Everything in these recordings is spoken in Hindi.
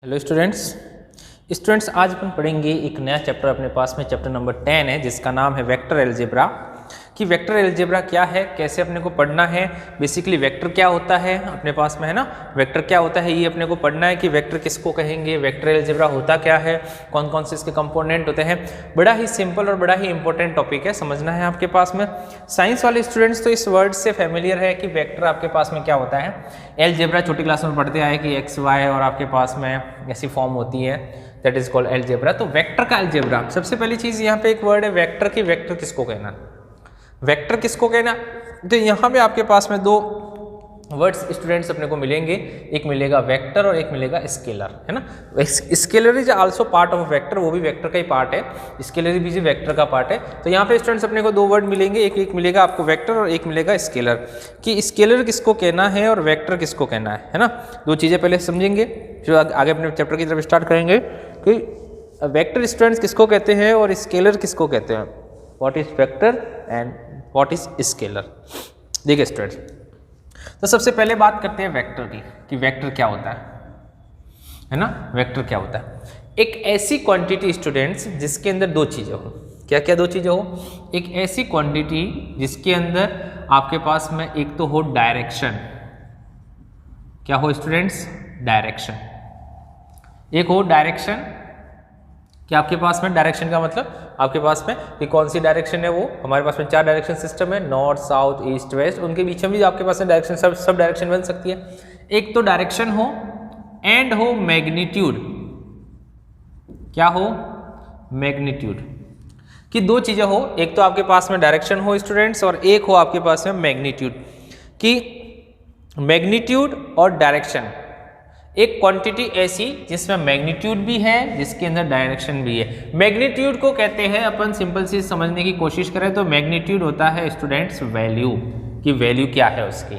हेलो स्टूडेंट्स आज अपन पढ़ेंगे एक नया चैप्टर अपने पास में चैप्टर नंबर 10 है जिसका नाम है वेक्टर अलजेब्रा। कि वेक्टर अलजेब्रा क्या है, कैसे अपने को पढ़ना है, बेसिकली वेक्टर क्या होता है अपने पास में है ना, वेक्टर क्या होता है ये अपने को पढ़ना है कि वेक्टर किसको कहेंगे, वेक्टर अलजेब्रा होता क्या है, कौन कौन से इसके कंपोनेंट होते हैं। बड़ा ही सिंपल और बड़ा ही इंपॉर्टेंट टॉपिक है, समझना है आपके पास में। साइंस वाले स्टूडेंट्स तो इस वर्ड से फेमिलियर है कि वेक्टर आपके पास में क्या होता है। अलजेब्रा छोटी क्लास में पढ़ते आए कि एक्स वाई और आपके पास में ऐसी फॉर्म होती है, दैट इज कॉल्ड अलजेब्रा। तो वेक्टर का अलजेब्रा, सबसे पहली चीज यहाँ पे एक वर्ड है वेक्टर की, वेक्टर किसको कहना, वेक्टर किसको कहना। तो यहाँ पे आपके पास में दो वर्ड्स स्टूडेंट्स अपने को मिलेंगे, एक मिलेगा वेक्टर और एक मिलेगा स्केलर, है ना। Scalar is also part of vector, वो भी वेक्टर का ही पार्ट है, स्केलर भी वेक्टर का पार्ट है। तो यहाँ पे स्टूडेंट्स अपने को दो वर्ड मिलेंगे, एक मिलेगा आपको वेक्टर और एक मिलेगा स्केलर। कि स्केलर किसको कहना है और वेक्टर किसको कहना है ना। दो चीज़ें पहले समझेंगे, फिर आगे अपने चैप्टर की तरफ स्टार्ट करेंगे कि वेक्टर स्टूडेंट्स किसको कहते हैं और स्केलर किसको कहते हैं। What is vector and what is scalar. देखिए स्टूडेंट्स, तो सबसे पहले बात करते हैं वेक्टर की कि वेक्टर क्या होता है ना। वेक्टर क्या होता है, एक ऐसी क्वांटिटी स्टूडेंट्स जिसके अंदर दो चीज़ें हो। क्या क्या दो चीज़ें हो, एक ऐसी क्वांटिटी जिसके अंदर आपके पास में एक तो हो डायरेक्शन, क्या हो स्टूडेंट्स, डायरेक्शन। एक हो डायरेक्शन, कि आपके पास में डायरेक्शन का मतलब आपके पास में कि कौन सी डायरेक्शन है, वो हमारे पास में 4 डायरेक्शन सिस्टम है, नॉर्थ साउथ ईस्ट वेस्ट, उनके बीच में भी आपके पास में डायरेक्शन सब डायरेक्शन बन सकती है। एक तो डायरेक्शन हो एंड हो मैग्नीट्यूड, क्या हो, मैग्नीट्यूड। कि दो चीजें हो, एक तो आपके पास में डायरेक्शन हो स्टूडेंट्स और एक हो आपके पास में मैग्नीट्यूड। कि मैग्नीट्यूड और डायरेक्शन, एक क्वांटिटी ऐसी जिसमें मैग्नीट्यूड भी है जिसके अंदर डायरेक्शन भी है। मैग्नीट्यूड को कहते हैं, अपन सिंपल सी समझने की कोशिश करें तो मैग्नीट्यूड होता है स्टूडेंट्स वैल्यू, कि वैल्यू क्या है उसकी,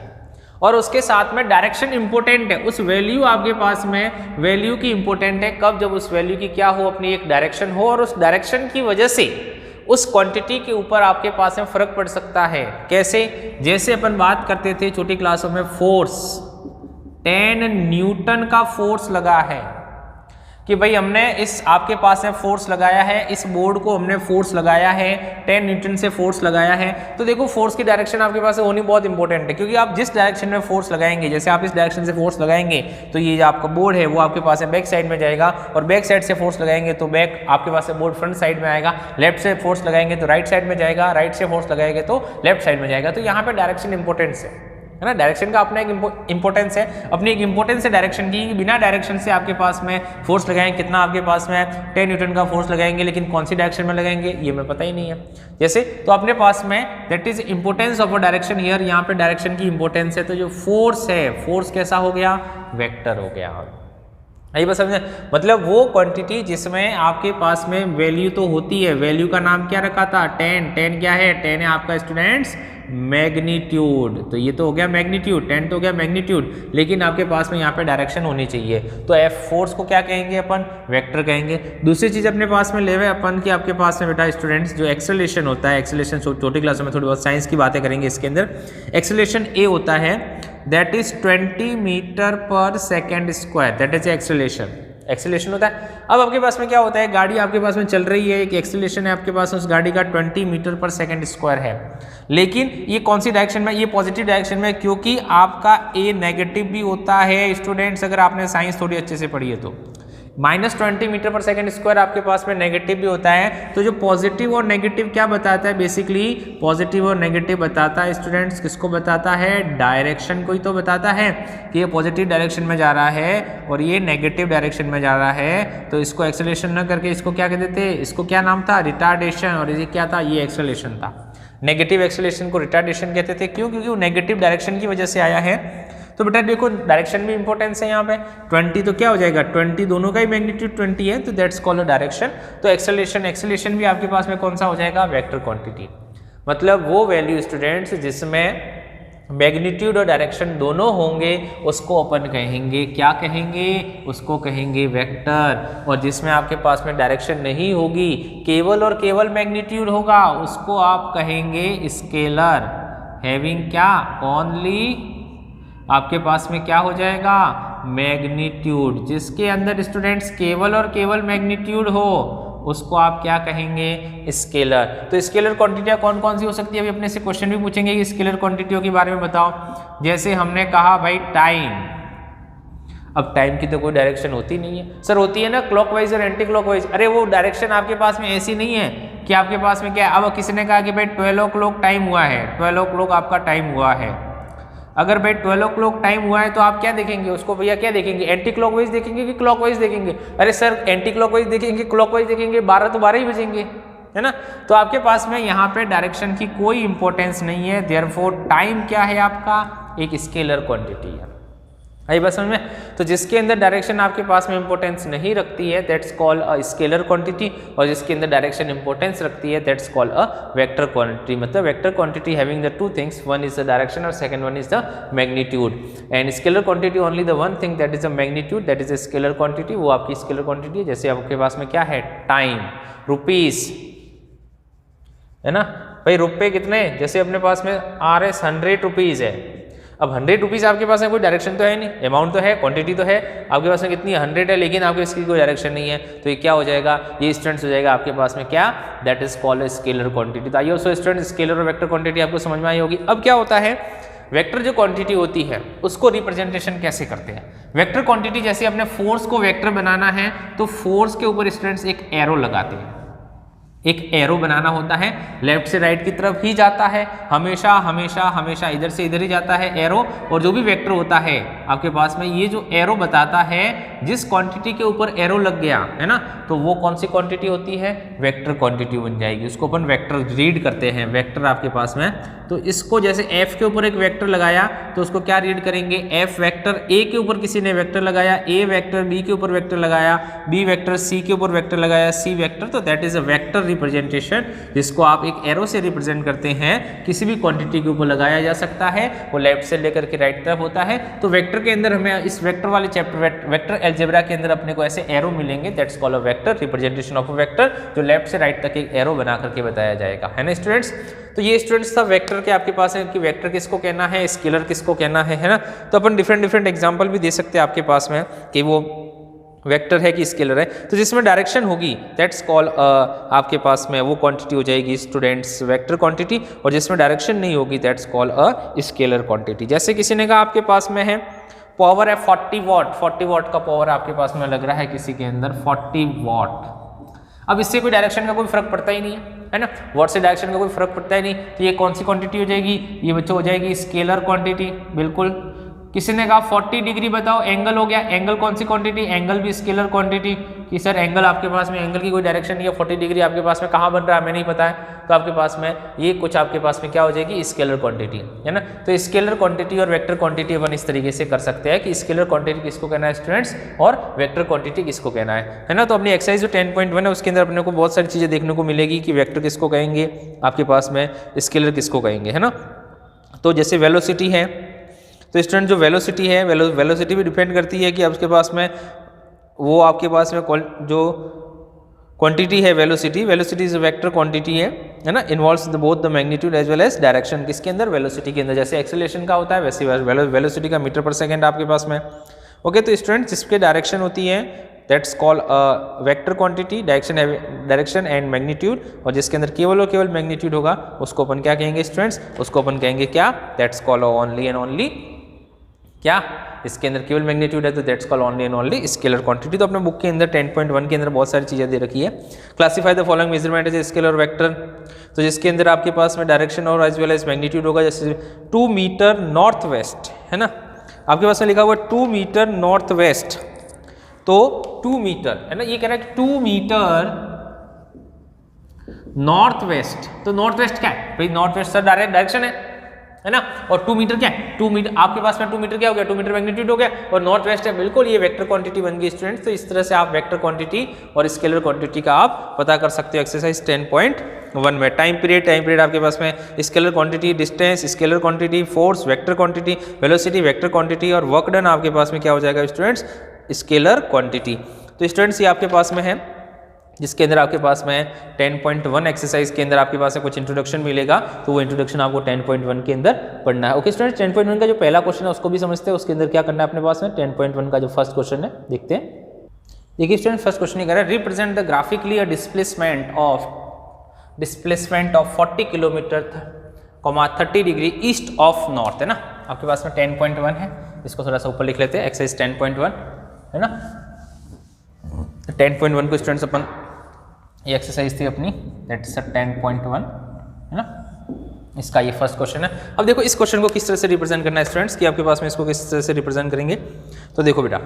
और उसके साथ में डायरेक्शन इंपॉर्टेंट है। उस वैल्यू आपके पास में वैल्यू की इंपॉर्टेंट है कब, जब उस वैल्यू की क्या हो, अपनी एक डायरेक्शन हो, और उस डायरेक्शन की वजह से उस क्वांटिटी के ऊपर आपके पास में फर्क पड़ सकता है। कैसे, जैसे अपन बात करते थे छोटी क्लासों में, फोर्स 10 न्यूटन का फोर्स लगा है, कि भाई हमने इस आपके पास में फोर्स लगाया है, इस बोर्ड को हमने फोर्स लगाया है, 10 न्यूटन से फोर्स लगाया है। तो देखो फोर्स की डायरेक्शन आपके पास होनी बहुत इंपॉर्टेंट है, क्योंकि आप जिस डायरेक्शन में फोर्स लगाएंगे, जैसे आप इस डायरेक्शन से फोर्स लगाएंगे तो ये जो आपका बोर्ड है वो आपके पास में बैक साइड में जाएगा, और बैक साइड से फोर्स लगाएंगे तो बैक आपके पास में बोर्ड फ्रंट साइड में आएगा। लेफ्ट से फोर्स लगाएंगे तो राइट साइड में जाएगा, राइट से फोर्स लगाएंगे तो लेफ्ट साइड में जाएगा। तो यहाँ पे डायरेक्शन इंपॉर्टेंस है ना, डायरेक्शन का अपना एक इंपॉर्टेंस है, अपनी एक इंपॉर्टेंस है डायरेक्शन की। बिना डायरेक्शन से आपके पास में फोर्स लगाएंगे, कितना आपके पास में 10 न्यूटन का फोर्स लगाएंगे, लेकिन कौन सी डायरेक्शन में लगाएंगे ये हमें पता ही नहीं है। जैसे तो अपने पास में that is importance of a direction here, यहाँ पे डायरेक्शन की इंपॉर्टेंस है। तो जो फोर्स है, फोर्स कैसा हो गया, वेक्टर हो गया। यही बस समझे, मतलब वो क्वांटिटी जिसमें आपके पास में वैल्यू तो होती है, वैल्यू का नाम क्या रखा था, 10 क्या है, 10 है आपका स्टूडेंट्स मैग्नीट्यूड। तो ये तो हो गया मैग्नीट्यूड, 10 तो हो गया मैग्नीट्यूड, लेकिन आपके पास में यहाँ पे डायरेक्शन होनी चाहिए। तो एफ फोर्स को क्या कहेंगे अपन, वेक्टर कहेंगे। दूसरी चीज अपने पास में ले हुए अपन की आपके पास में बेटा स्टूडेंट्स जो एक्सेलरेशन होता है, एक्सेलरेशन छोटी क्लासों में थोड़ी बहुत साइंस की बातें करेंगे इसके अंदर। एक्सेलरेशन ए होता है दैट इज 20 मीटर पर second square, that is acceleration, acceleration होता है। अब आपके पास में क्या होता है, गाड़ी आपके पास में चल रही है, एक एक्सेलरेशन है आपके पास उस गाड़ी का 20 मीटर पर सेकेंड स्क्वायर है, लेकिन ये कौन सी डायरेक्शन में, ये पॉजिटिव डायरेक्शन में, क्योंकि आपका ए नेगेटिव भी होता है स्टूडेंट्स, अगर आपने साइंस थोड़ी अच्छे से पढ़ी है तो। -20 मीटर पर सेकेंड स्क्वायर आपके पास में नेगेटिव भी होता है। तो जो पॉजिटिव और नेगेटिव क्या बताता है, बेसिकली पॉजिटिव और नेगेटिव बताता है स्टूडेंट्स, किसको बताता है, डायरेक्शन को ही तो बताता है कि ये पॉजिटिव डायरेक्शन में जा रहा है और ये नेगेटिव डायरेक्शन में जा रहा है। तो इसको एक्सेलरेशन न करके इसको क्या कहते थे, इसको क्या नाम था, रिटार्डेशन, और ये क्या था, ये एक्सेलरेशन था। नेगेटिव एक्सेलरेशन को रिटार्डेशन कहते थे, क्यों, क्योंकि वो नेगेटिव डायरेक्शन की वजह से आया है। तो बेटा देखो डायरेक्शन भी इंपॉर्टेंस है यहाँ पे, 20 तो क्या हो जाएगा, 20 दोनों का ही मैग्नीट्यूड 20 है, तो दैट्स कॉल्ड अ डायरेक्शन। तो एक्सेलरेशन भी आपके पास में कौन सा हो जाएगा, वेक्टर क्वांटिटी, मतलब वो वैल्यू स्टूडेंट्स जिसमें मैग्नीट्यूड और डायरेक्शन दोनों होंगे उसको अपन कहेंगे, क्या कहेंगे, उसको कहेंगे वेक्टर। और जिसमें आपके पास में डायरेक्शन नहीं होगी, केवल और केवल मैग्नीट्यूड होगा, उसको आप कहेंगे स्केलर। हैविंग क्या, ओनली आपके पास में क्या हो जाएगा, मैग्नीट्यूड। जिसके अंदर स्टूडेंट्स केवल और केवल मैग्नीट्यूड हो उसको आप क्या कहेंगे? स्केलर। तो स्केलर क्वांटिटियाँ कौन कौन सी हो सकती है? अभी अपने से क्वेश्चन भी पूछेंगे कि स्केलर क्वांटिटियों के बारे में बताओ। जैसे हमने कहा भाई टाइम। अब टाइम की तो कोई डायरेक्शन होती नहीं है। सर होती है ना क्लॉकवाइज और एंटी क्लॉकवाइज। अरे वो डायरेक्शन आपके पास में ऐसी नहीं है कि आपके पास में क्या। अब किसी ने कहा कि भाई 12 o'clock टाइम हुआ है, 12 o'clock आपका टाइम हुआ है। अगर भाई 12 o'clock टाइम हुआ है तो आप क्या देखेंगे उसको? भैया क्या देखेंगे? एंटी क्लॉकवाइज देखेंगे कि क्लॉकवाइज देखेंगे? अरे सर एंटी क्लॉकवाइज देखेंगे, क्लॉकवाइज देखेंगे, 12 तो 12 ही बजेंगे, है ना। तो आपके पास में यहाँ पे डायरेक्शन की कोई इंपॉर्टेंस नहीं है। देयरफॉर टाइम क्या है आपका? एक स्केलर क्वांटिटी है। आई बस समझ में? तो जिसके अंदर डायरेक्शन आपके पास में इंपॉर्टेंस नहीं रखती है that's called a scalar quantity, और जिसके अंदर डायरेक्शन इंपॉर्टेंस रखती है that's called a vector quantity. मतलब vector quantity having the two things, one is the direction और second one is the magnitude. And scalar quantity only the one thing that is a magnitude, that is a scalar quantity. वो आपकी स्केलर क्वांटिटी है। जैसे आपके पास में क्या है? टाइम, रुपीस, है ना भाई। रुपये कितने? जैसे अपने पास में RS 100 रुपीज़ है। अब 100 रुपीज़ आपके पास में कोई डायरेक्शन तो है नहीं, अमाउंट तो है, क्वांटिटी तो है आपके पास में कितनी 100 है, लेकिन आपके इसकी कोई डायरेक्शन नहीं है। तो ये क्या हो जाएगा? ये स्टूडेंट्स हो जाएगा आपके पास में क्या? That is called a scalar quantity. तो आइए सो स्टूडेंट्स स्केलर और वेक्टर क्वांटिटी आपको समझ में आई होगी। अब क्या होता है? वेक्टर जो क्वांटिटी होती है उसको रिप्रेजेंटेशन कैसे करते हैं? वेक्टर क्वांटिटी जैसे अपने फोर्स को वेक्टर बनाना है तो फोर्स के ऊपर स्टूडेंट्स एक एरो लगाते हैं। एक एरो बनाना होता है, लेफ्ट से राइट की तरफ ही जाता है, हमेशा हमेशा हमेशा इधर से इधर ही जाता है एरो। और जो भी वेक्टर होता है आपके पास में, ये जो एरो बताता है जिस क्वांटिटी के ऊपर एरो लग गया है ना, तो वो कौन सी क्वांटिटी होती है? वेक्टर क्वांटिटी बन जाएगी। उसको अपन वेक्टर रीड करते हैं। वेक्टर आपके पास में, तो इसको जैसे F के ऊपर एक वेक्टर लगाया तो उसको क्या रीड करेंगे? F vector. A के ऊपर किसी ने वेक्टर लगाया, A वेक्टर। B के ऊपर वेक्टर लगाया, B वेक्टर। C के ऊपर वेक्टर लगाया, C वेक्टर। तो that is a vector representation, जिसको आप एक एरो से रिप्रेजेंट करते हैं। किसी भी क्वांटिटी के ऊपर लगाया जा सकता है, वो लेफ्ट से लेकर के राइट तरफ होता है। तो वेक्टर के अंदर हमें इस वेक्टर वाले चैप्टर वेक्टर अलजेब्रा के अंदर अपने को ऐसे एरो मिलेंगे, that's called a vector representation of a vector, जो लेफ्ट से राइट तक एक एरो बना करके बताया जाएगा, है ना स्टूडेंट्स। तो ये स्टूडेंट्स था वेक्टर के आपके पास है कि वेक्टर किसको कहना है, स्केलर किसको कहना है ना। तो अपन डिफरेंट एग्जांपल भी दे सकते हैं आपके पास में कि वो वेक्टर है कि स्केलर है। तो जिसमें डायरेक्शन होगी दैट्स कॉल्ड आपके पास में वो क्वांटिटी हो जाएगी स्टूडेंट्स वेक्टर क्वांटिटी, और जिसमें डायरेक्शन नहीं होगी that's called a scalar quantity. जैसे किसी ने कहा आपके पास में है पावर है 40 वॉट, 40 वॉट का पावर आपके पास में लग रहा है किसी के अंदर 40 वॉट। अब इससे कोई डायरेक्शन का कोई फर्क पड़ता ही नहीं है ना, वॉट से डायरेक्शन का कोई फर्क पड़ता ही नहीं। तो ये कौन सी क्वांटिटी हो जाएगी? ये बच्चों हो जाएगी स्केलर क्वांटिटी, बिल्कुल। किसी ने कहा 40 डिग्री बताओ, एंगल हो गया, एंगल कौन सी क्वांटिटी? एंगल भी स्केलर क्वांटिटी। कि सर एंगल आपके पास में एंगल की कोई डायरेक्शन नहीं है, 40 डिग्री आपके पास में कहाँ बन रहा है हमें नहीं पता है, तो आपके पास में ये कुछ आपके पास में क्या हो जाएगी? स्केलर क्वांटिटी, है ना। तो स्केलर क्वांटिटी और वेक्टर क्वांटिटी अपन इस तरीके से कर सकते हैं कि स्केलर क्वांटिटी किसको कहना है स्टूडेंट्स, और वेक्टर क्वांटिटी किसको कहना है ना। तो अपनी एक्सरसाइज जो 10.1 है उसके अंदर अपने को बहुत सारी चीज़ें देखने को मिलेगी कि वेक्टर किसको कहेंगे, आपके पास में स्केलर किसको कहेंगे, है ना। तो जैसे वेलोसिटी है, तो स्टूडेंट जो वेलोसिटी है, वेलोसिटी भी डिपेंड करती है कि आपके पास में वो आपके पास में जो क्वांटिटी है वेलोसिटी इज वेक्टर क्वांटिटी है ना। Involves both the magnitude as well as direction. किसके अंदर? वेलोसिटी के अंदर। जैसे एक्सेलरेशन का होता है वैसे वेलोसिटी का मीटर पर सेकेंड आपके पास में। ओके, तो स्टूडेंट जिसके डायरेक्शन होती है that's called vector quantity, direction and magnitude, और जिसके अंदर केवल और केवल मैग्नीट्यूड होगा उसको अपन क्या कहेंगे स्टूडेंट्स? उसको अपन कहेंगे क्या? That's called only and only क्या? इसके अंदर केवल मैग्नीट्यूड है तो that's called only and only scalar quantity. तो अपने बुक के अंदर 10.1 के अंदर बहुत सारी चीज़ें दे रखी है। Classify the following measurement as scalar और वेक्टर, तो जिसके अंदर आपके पास में डायरेक्शन और एज वेल एज मैग्नीट्यूड होगा। जैसे 2 मीटर नॉर्थ वेस्ट, है ना, आपके पास में लिखा हुआ 2 मीटर नॉर्थ वेस्ट, तो 2 मीटर है ना, ये कह रहा है 2 मीटर नॉर्थ वेस्ट। तो नॉर्थ वेस्ट क्या है भाई? नॉर्थ वेस्ट सर डायरेक्शन है ना। और 2 मीटर क्या है? 2 मीटर आपके पास में 2 मीटर क्या हो गया? 2 मीटर मैग्नीट्यूड हो गया, और नॉर्थ वेस्ट है, बिल्कुल ये वेक्टर क्वांटिटी बन गई स्टूडेंट्स। तो इस तरह से आप वेक्टर क्वांटिटी और स्केलर क्वांटिटी का आप पता कर सकते हो एक्सरसाइज 10.1 में। टाइम पीरियड आपके पास में scalar quantity, distance scalar quantity, force vector quantity, velocity vector quantity, और वर्क डन आपके पास में क्या हो जाएगा स्टूडेंट्स? Scalar quantity. तो स्टूडेंट्स ये आपके पास में है जिसके अंदर आपके पास में 10.1 एक्सरसाइज के अंदर आपके पास में कुछ इंट्रोडक्शन मिलेगा, तो वो इंट्रोडक्शन आपको 10.1 के अंदर पढ़ना है। ओके स्टूडेंट्स, 10.1 का जो पहला क्वेश्चन है उसको भी समझते हैं, उसके अंदर क्या करना है अपने पास में। 10.1 का जो फर्स्ट क्वेश्चन है देखते हैं। देखिए स्टूडेंट, फर्स्ट क्वेश्चन ये कह रहा है represent the graphically a displacement of 40 kilometre 30 degree east of north, है ना। आपके पास में 10.1 है, इसको थोड़ा सा ऊपर लिख लेते हैं, एक्सरसाइज 10.1 है ना। 10.1 को स्टूडेंट्स अपन ये एक्सरसाइज थी अपनी, दैट्स 10.1 है ना। इसका ये फर्स्ट क्वेश्चन है। अब देखो इस क्वेश्चन को किस तरह से रिप्रेजेंट करना है स्टूडेंट्स, कि आपके पास में इसको किस तरह से रिप्रेजेंट करेंगे। तो देखो बेटा,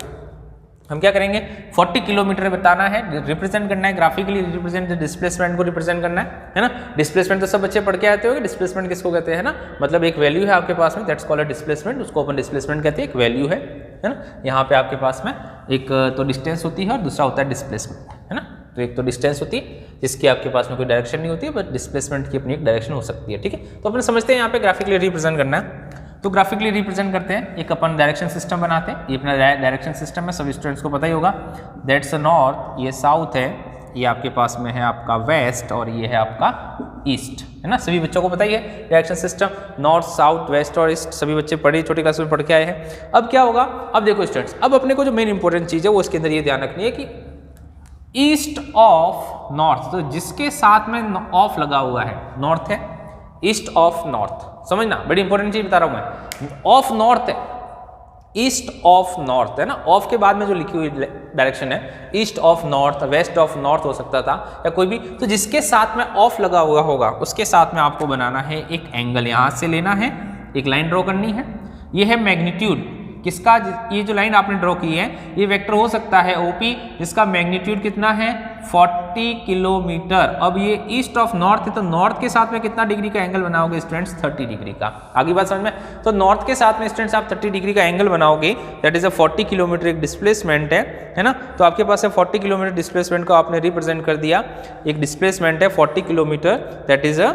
हम क्या करेंगे, 40 किलोमीटर बताना है, रिप्रेजेंट करना है ग्राफिकली, रिप्रेजेंट डिस्प्लेसमेंट को रिप्रेजेंट करना है ना। डिस्प्लेसमेंट तो सब बच्चे पढ़ के आते होंगे, डिस्प्लेसमेंट किसको कहते हैं ना, मतलब एक वैल्यू है आपके पास में, दैट्स कॉल्ड डिस्प्लेसमेंट, उसको अपन डिस्प्लेसमेंट कहते हैं, एक वैल्यू है ना। यहाँ पे आपके पास में एक तो डिस्टेंस होती है और दूसरा होता है डिस्प्लेसमेंट, है ना। तो एक तो डिस्टेंस होती है जिसकी आपके पास में कोई डायरेक्शन नहीं होती है, बट डिस्प्लेसमेंट की अपनी एक डायरेक्शन हो सकती है, ठीक है। तो अपन समझते हैं यहाँ पे ग्राफिकली रिप्रेजेंट करना है, तो ग्राफिकली रिप्रेजेंट करते हैं, एक अपन डायरेक्शन सिस्टम बनाते हैं। ये अपना डायरेक्शन सिस्टम है, सभी स्टूडेंट्स को पता ही होगा, दैट्स नॉर्थ, ये साउथ है, ये आपके पास में है आपका वेस्ट, और ये है आपका ईस्ट, है ना। सभी बच्चों को पता ही है direction system, north south west और ईस्ट, सभी बच्चे पढ़े, छोटी क्लास में पढ़ के आए हैं। अब क्या होगा, अब देखो स्टूडेंट्स, अब अपने को जो मेन इंपॉर्टेंट चीज़ है वो इसके अंदर ये ध्यान रखनी है कि ईस्ट ऑफ नॉर्थ, तो जिसके साथ में ऑफ लगा हुआ है, नॉर्थ है, ईस्ट ऑफ नॉर्थ, समझना, बड़ी इंपॉर्टेंट चीज बता रहा हूं मैं। ऑफ नॉर्थ है, ईस्ट ऑफ नॉर्थ है ना, ऑफ के बाद में जो लिखी हुई डायरेक्शन है, east of north, west of north हो सकता था या कोई भी, तो जिसके साथ में ऑफ लगा हुआ होगा उसके साथ में आपको बनाना है एक एंगल, यहां से लेना है, एक लाइन ड्रॉ करनी है। ये है मैग्नीट्यूड किसका, ये जो लाइन आपने ड्रॉ की है ये वेक्टर हो सकता है ओपी, जिसका मैग्नीट्यूड कितना है 40 किलोमीटर। अब ये ईस्ट ऑफ नॉर्थ है, तो नॉर्थ के साथ में कितना डिग्री का एंगल बनाओगे स्टूडेंट्स, 30 डिग्री का। आगे बात समझ में, तो नॉर्थ के साथ में स्टूडेंट्स आप 30 डिग्री का एंगल बनाओगे, दैट इज अ 40 किलोमीटर एक डिस्प्लेसमेंट है ना। तो आपके पास है 40 किलोमीटर डिस्प्लेसमेंट को आपने रिप्रेजेंट कर दिया, एक डिस्प्लेसमेंट है 40 kilometre, that is a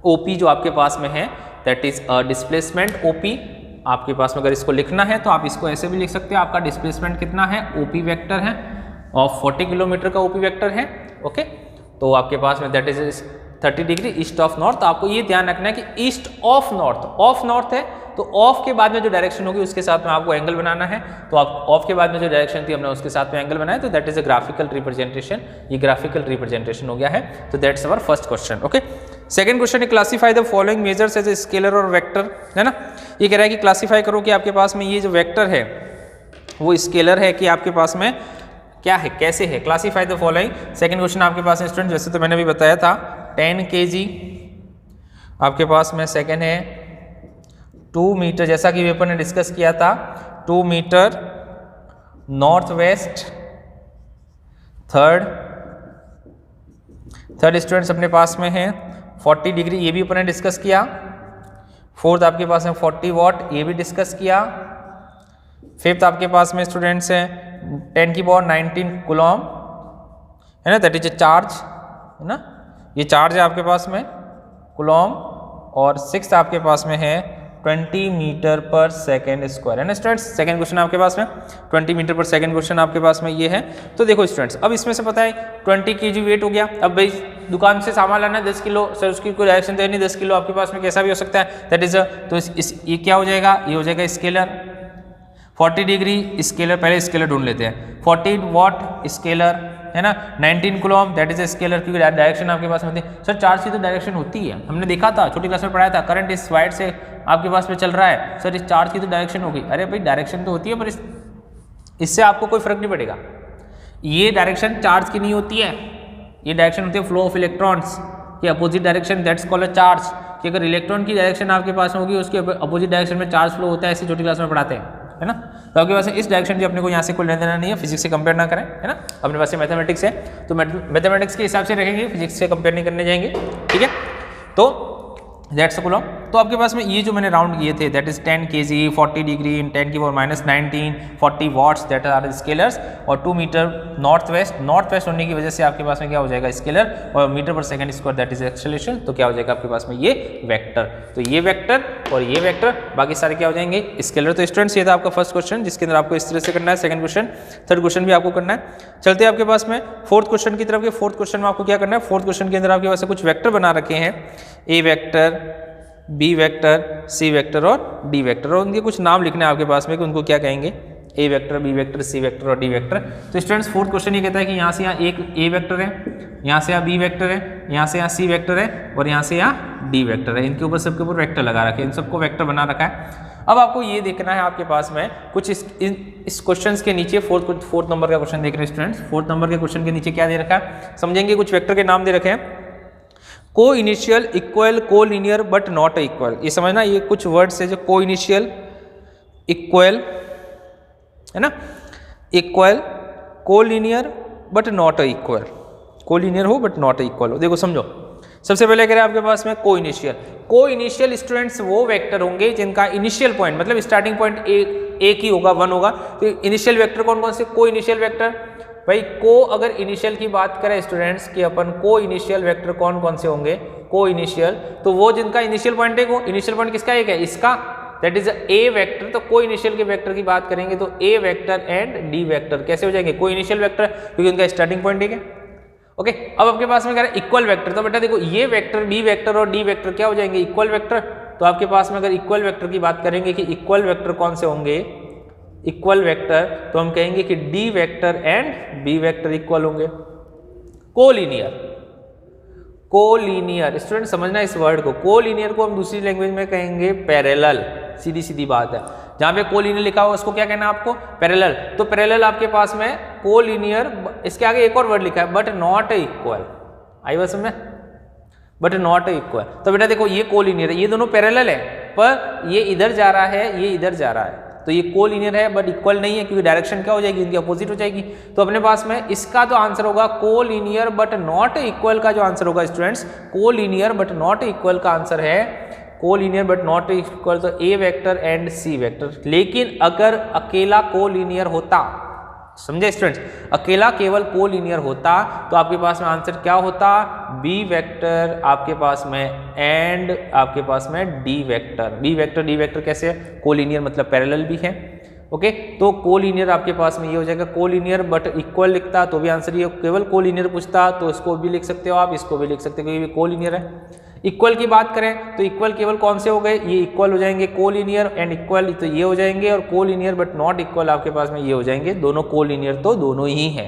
OP जो आपके पास में है, that is a displacement OP. आपके पास में अगर इसको लिखना है तो आप इसको ऐसे भी लिख सकते हो, आपका डिस्प्लेसमेंट कितना है, ओपी वेक्टर है, और 40 किलोमीटर का ओपी वेक्टर है, ओके। तो आपके पास में that is 30 degree east of north. तो आपको ये ध्यान रखना है कि ईस्ट ऑफ नॉर्थ है, तो ऑफ के बाद में जो डायरेक्शन होगी उसके साथ में आपको एंगल बनाना है। तो आप ऑफ के बाद में जो डायरेक्शन थी हमने उसके साथ में एंगल बनाया, तो that is a graphical representation, ये ग्राफिकल रिप्रेजेंटेशन हो गया है। तो that's our first question, okay. Second question है classify the following measures as a scalar और वेक्टर, है ना। ये कह रहा है कि क्लासीफाई करो कि आपके पास में ये जो वेक्टर है वो स्केलर है कि आपके पास में क्या है, कैसे है, classify the following. Second question आपके पास है स्टूडेंट, जैसे तो मैंने भी बताया था 10 kg, आपके पास में सेकंड है 2 मीटर, जैसा कि वेपर ने डिस्कस किया था 2 metre north west. Third students अपने पास में है 40 डिग्री, ये भी अपन ने डिस्कस किया। फोर्थ आपके पास है 40 वॉट, ये भी डिस्कस किया। फिफ्थ आपके पास में स्टूडेंट्स है 10 की पावर 19 कूलॉम, है ना, दैट इज ए चार्ज, है ना, ये चार्ज है आपके पास में कूलॉम। और सिक्स्थ आपके पास में है 20 मीटर पर सेकेंड स्क्वायर, है ना स्टूडेंट्स। सेकंड क्वेश्चन आपके पास में 20 मीटर पर सेकंड क्वेश्चन आपके पास में ये है। तो देखो स्टूडेंट्स, अब इसमें से पता है 20 kg वेट हो गया। अब भाई दुकान से सामान लाना है 10 किलो, सर उसकी कोई डायरेक्शन तो नहीं, 10 किलो आपके पास में कैसा भी हो सकता है, दैट इज तो ये क्या हो जाएगा, ये हो जाएगा स्केलर। 40 डिग्री स्केलर, पहले स्केलर ढूंढ लेते हैं, 40 वॉट स्केलर, है ना, 19 Coulomb that is a scalar, क्योंकि डायरेक्शन आपके पास में होती है। सर चार्ज की तो डायरेक्शन होती है, हमने देखा था छोटी क्लास में पढ़ाया था, करंट इस वाइड से आपके पास में चल रहा है, सर इस चार्ज की तो डायरेक्शन होगी। अरे भाई डायरेक्शन तो होती है, पर इससे आपको कोई फर्क नहीं पड़ेगा। ये डायरेक्शन चार्ज की नहीं होती है, ये डायरेक्शन होती है फ्लो ऑफ इलेक्ट्रॉन्स की opposite direction, that's called a charge. कि अगर इलेक्ट्रॉन की डायरेक्शन आपके पास में होगी उसके अपोजिट डायरेक्शन में चार्ज फ्लो होता है, ऐसी छोटी क्लास में पढ़ाते हैं, है ना। तो आपके पास इस डायरेक्शन की अपने को यहाँ से कोई लेना देना नहीं है, फिजिक्स से कंपेयर ना करें, है ना। अपने पास मैथमेटिक्स है तो मैथमेटिक्स के हिसाब से रखेंगे, फिजिक्स से कंपेयर नहीं करने जाएंगे, ठीक है। तो दैट्स कूलॉम। तो आपके पास में ये जो मैंने राउंड किए थे that is 10 kg 40 degree in 10 की power -19 40 watts that are scalars, और 2 मीटर नॉर्थ वेस्ट होने की वजह से आपके पास में क्या हो जाएगा स्केलर, और मीटर पर second square that is acceleration, तो क्या हो जाएगा आपके पास में ये वेक्टर। तो ये वेक्टर और ये वेक्टर, बाकी सारे क्या हो जाएंगे स्केलर। तो स्टूडेंट्स ये था आपका फर्स्ट क्वेश्चन जिसके अंदर आपको इस तरह से करना है। सेकंड क्वेश्चन, थर्ड क्वेश्चन भी आपको करना है। चलते हैं आपके पास में फोर्थ क्वेश्चन की तरफ के। फोर्थ क्वेश्चन में आपको क्या करना है, फोर्थ क्वेश्चन के अंदर आपके पास कुछ वेक्टर बना रखे हैं, ए vector, B vector, C vector और डी वेक्टर, और उनके कुछ नाम लिखना है आपके पास में कि उनको क्या कहेंगे, ए vector, B vector, C vector और डी वेक्टर। तो स्टूडेंट्स फोर्थ क्वेश्चन ये कहता है कि यहाँ से यहाँ एक ए वेक्टर है, यहाँ से यहाँ बी वेक्टर है, यहाँ से यहाँ सी वेक्टर है और यहाँ से यहाँ डी वेक्टर है। इनके ऊपर सबके ऊपर वेक्टर लगा रखे हैं, इन सबको वेक्टर बना रखा है। अब आपको ये देखना है आपके पास में कुछ इस क्वेश्चंस के नीचे फोर्थ नंबर का क्वेश्चन देख रहे हैं स्टूडेंट्स। फोर्थ नंबर के क्वेश्चन के नीचे क्या दे रखा है समझेंगे। कुछ वेक्टर के नाम दे रखे हैं, को इनिशियल, इक्वल, को लीनियर बट नॉट इक्वल। ये समझना, ये कुछ वर्ड्स है जो को इनिशियल, इक्वल है ना, इक्वल, को लीनियर बट नॉट इक्वल, को लीनियर हो बट नॉट इक्वल हो। देखो समझो, सबसे पहले कह रहे हैं आपके पास में को इनिशियल। को इनिशियल स्टूडेंट्स वो वेक्टर होंगे जिनका इनिशियल पॉइंट मतलब स्टार्टिंग पॉइंट एक ही होगा, 1 होगा। तो इनिशियल वेक्टर कौन कौन से, को इनिशियल वेक्टर भाई, को अगर इनिशियल की बात करें स्टूडेंट्स कि अपन को इनिशियल वेक्टर कौन कौन से होंगे, को इनिशियल, तो वो जिनका इनिशियल पॉइंट एक हो। इनिशियल पॉइंट किसका एक है, इसका, दैट इज ए वेक्टर। तो को इनिशियल के वेक्टर की बात करेंगे तो ए वेक्टर एंड डी वेक्टर कैसे हो जाएंगे, को इनिशियल वेक्टर, क्योंकि उनका स्टार्टिंग पॉइंट एक है। ओके, अब आपके पास में कह रहा है इक्वल वेक्टर। तो बेटा देखो ये वेक्टर बी वेक्टर और डी वेक्टर क्या हो जाएंगे, इक्वल वेक्टर। तो आपके पास में अगर इक्वल वेक्टर की बात करेंगे कि इक्वल वेक्टर कौन से होंगे, इक्वल वेक्टर, तो हम कहेंगे कि D vector and B vector equal होंगे। कोलिनियर, कोलिनियर स्टूडेंट समझना इस वर्ड को, कोलिनियर को हम दूसरी लैंग्वेज में कहेंगे पैरेलल। सीधी सीधी बात है, जहां पे कोलिनियर लिखा हुआ उसको क्या कहना है आपको, पैरेलल। तो पैरेलल आपके पास में कोलिनियर, इसके आगे एक और वर्ड लिखा है बट नॉट इक्वल, आई बात समझ में, बट नॉट इक्वल। तो बेटा देखो ये कोलिनियर है, ये दोनों पैरेलल है, पर ये इधर जा रहा है, ये इधर जा रहा है, तो ये कोलिनियर है बट इक्वल नहीं है, क्योंकि डायरेक्शन क्या हो जाएगी, इनकी अपोजिट हो जाएगी। तो अपने पास में इसका जो आंसर होगा कोलिनियर बट नॉट इक्वल का जो आंसर होगा students, collinear but not equal का आंसर है कोलिनियर बट नॉट इक्वल, तो ए वेक्टर एंड सी वेक्टर। लेकिन अगर अकेला कोलिनियर होता, समझे स्टूडेंट्स, अकेला केवल कोलिनियर होता तो आपके पास में आंसर क्या होता, बी वेक्टर आपके पास में एंड आपके पास में D vector. B vector D vector कैसे है, कोलिनियर मतलब पैरेलल भी है। ओके, तो कोलिनियर आपके पास में ये हो जाएगा, कोलिनियर बट इक्वल लिखता तो भी आंसर ये, केवल कोलिनियर पूछता तो इसको भी लिख सकते हो आप, इसको भी लिख सकते हो क्योंकि कोलिनियर है। इक्वल की बात करें तो इक्वल केवल कौन से हो गए, ये इक्वल हो जाएंगे, कोलिनियर एंड इक्वल तो ये हो जाएंगे, और कोलिनियर बट नॉट इक्वल आपके पास में ये हो जाएंगे, दोनों कोलिनियर तो दोनों ही है।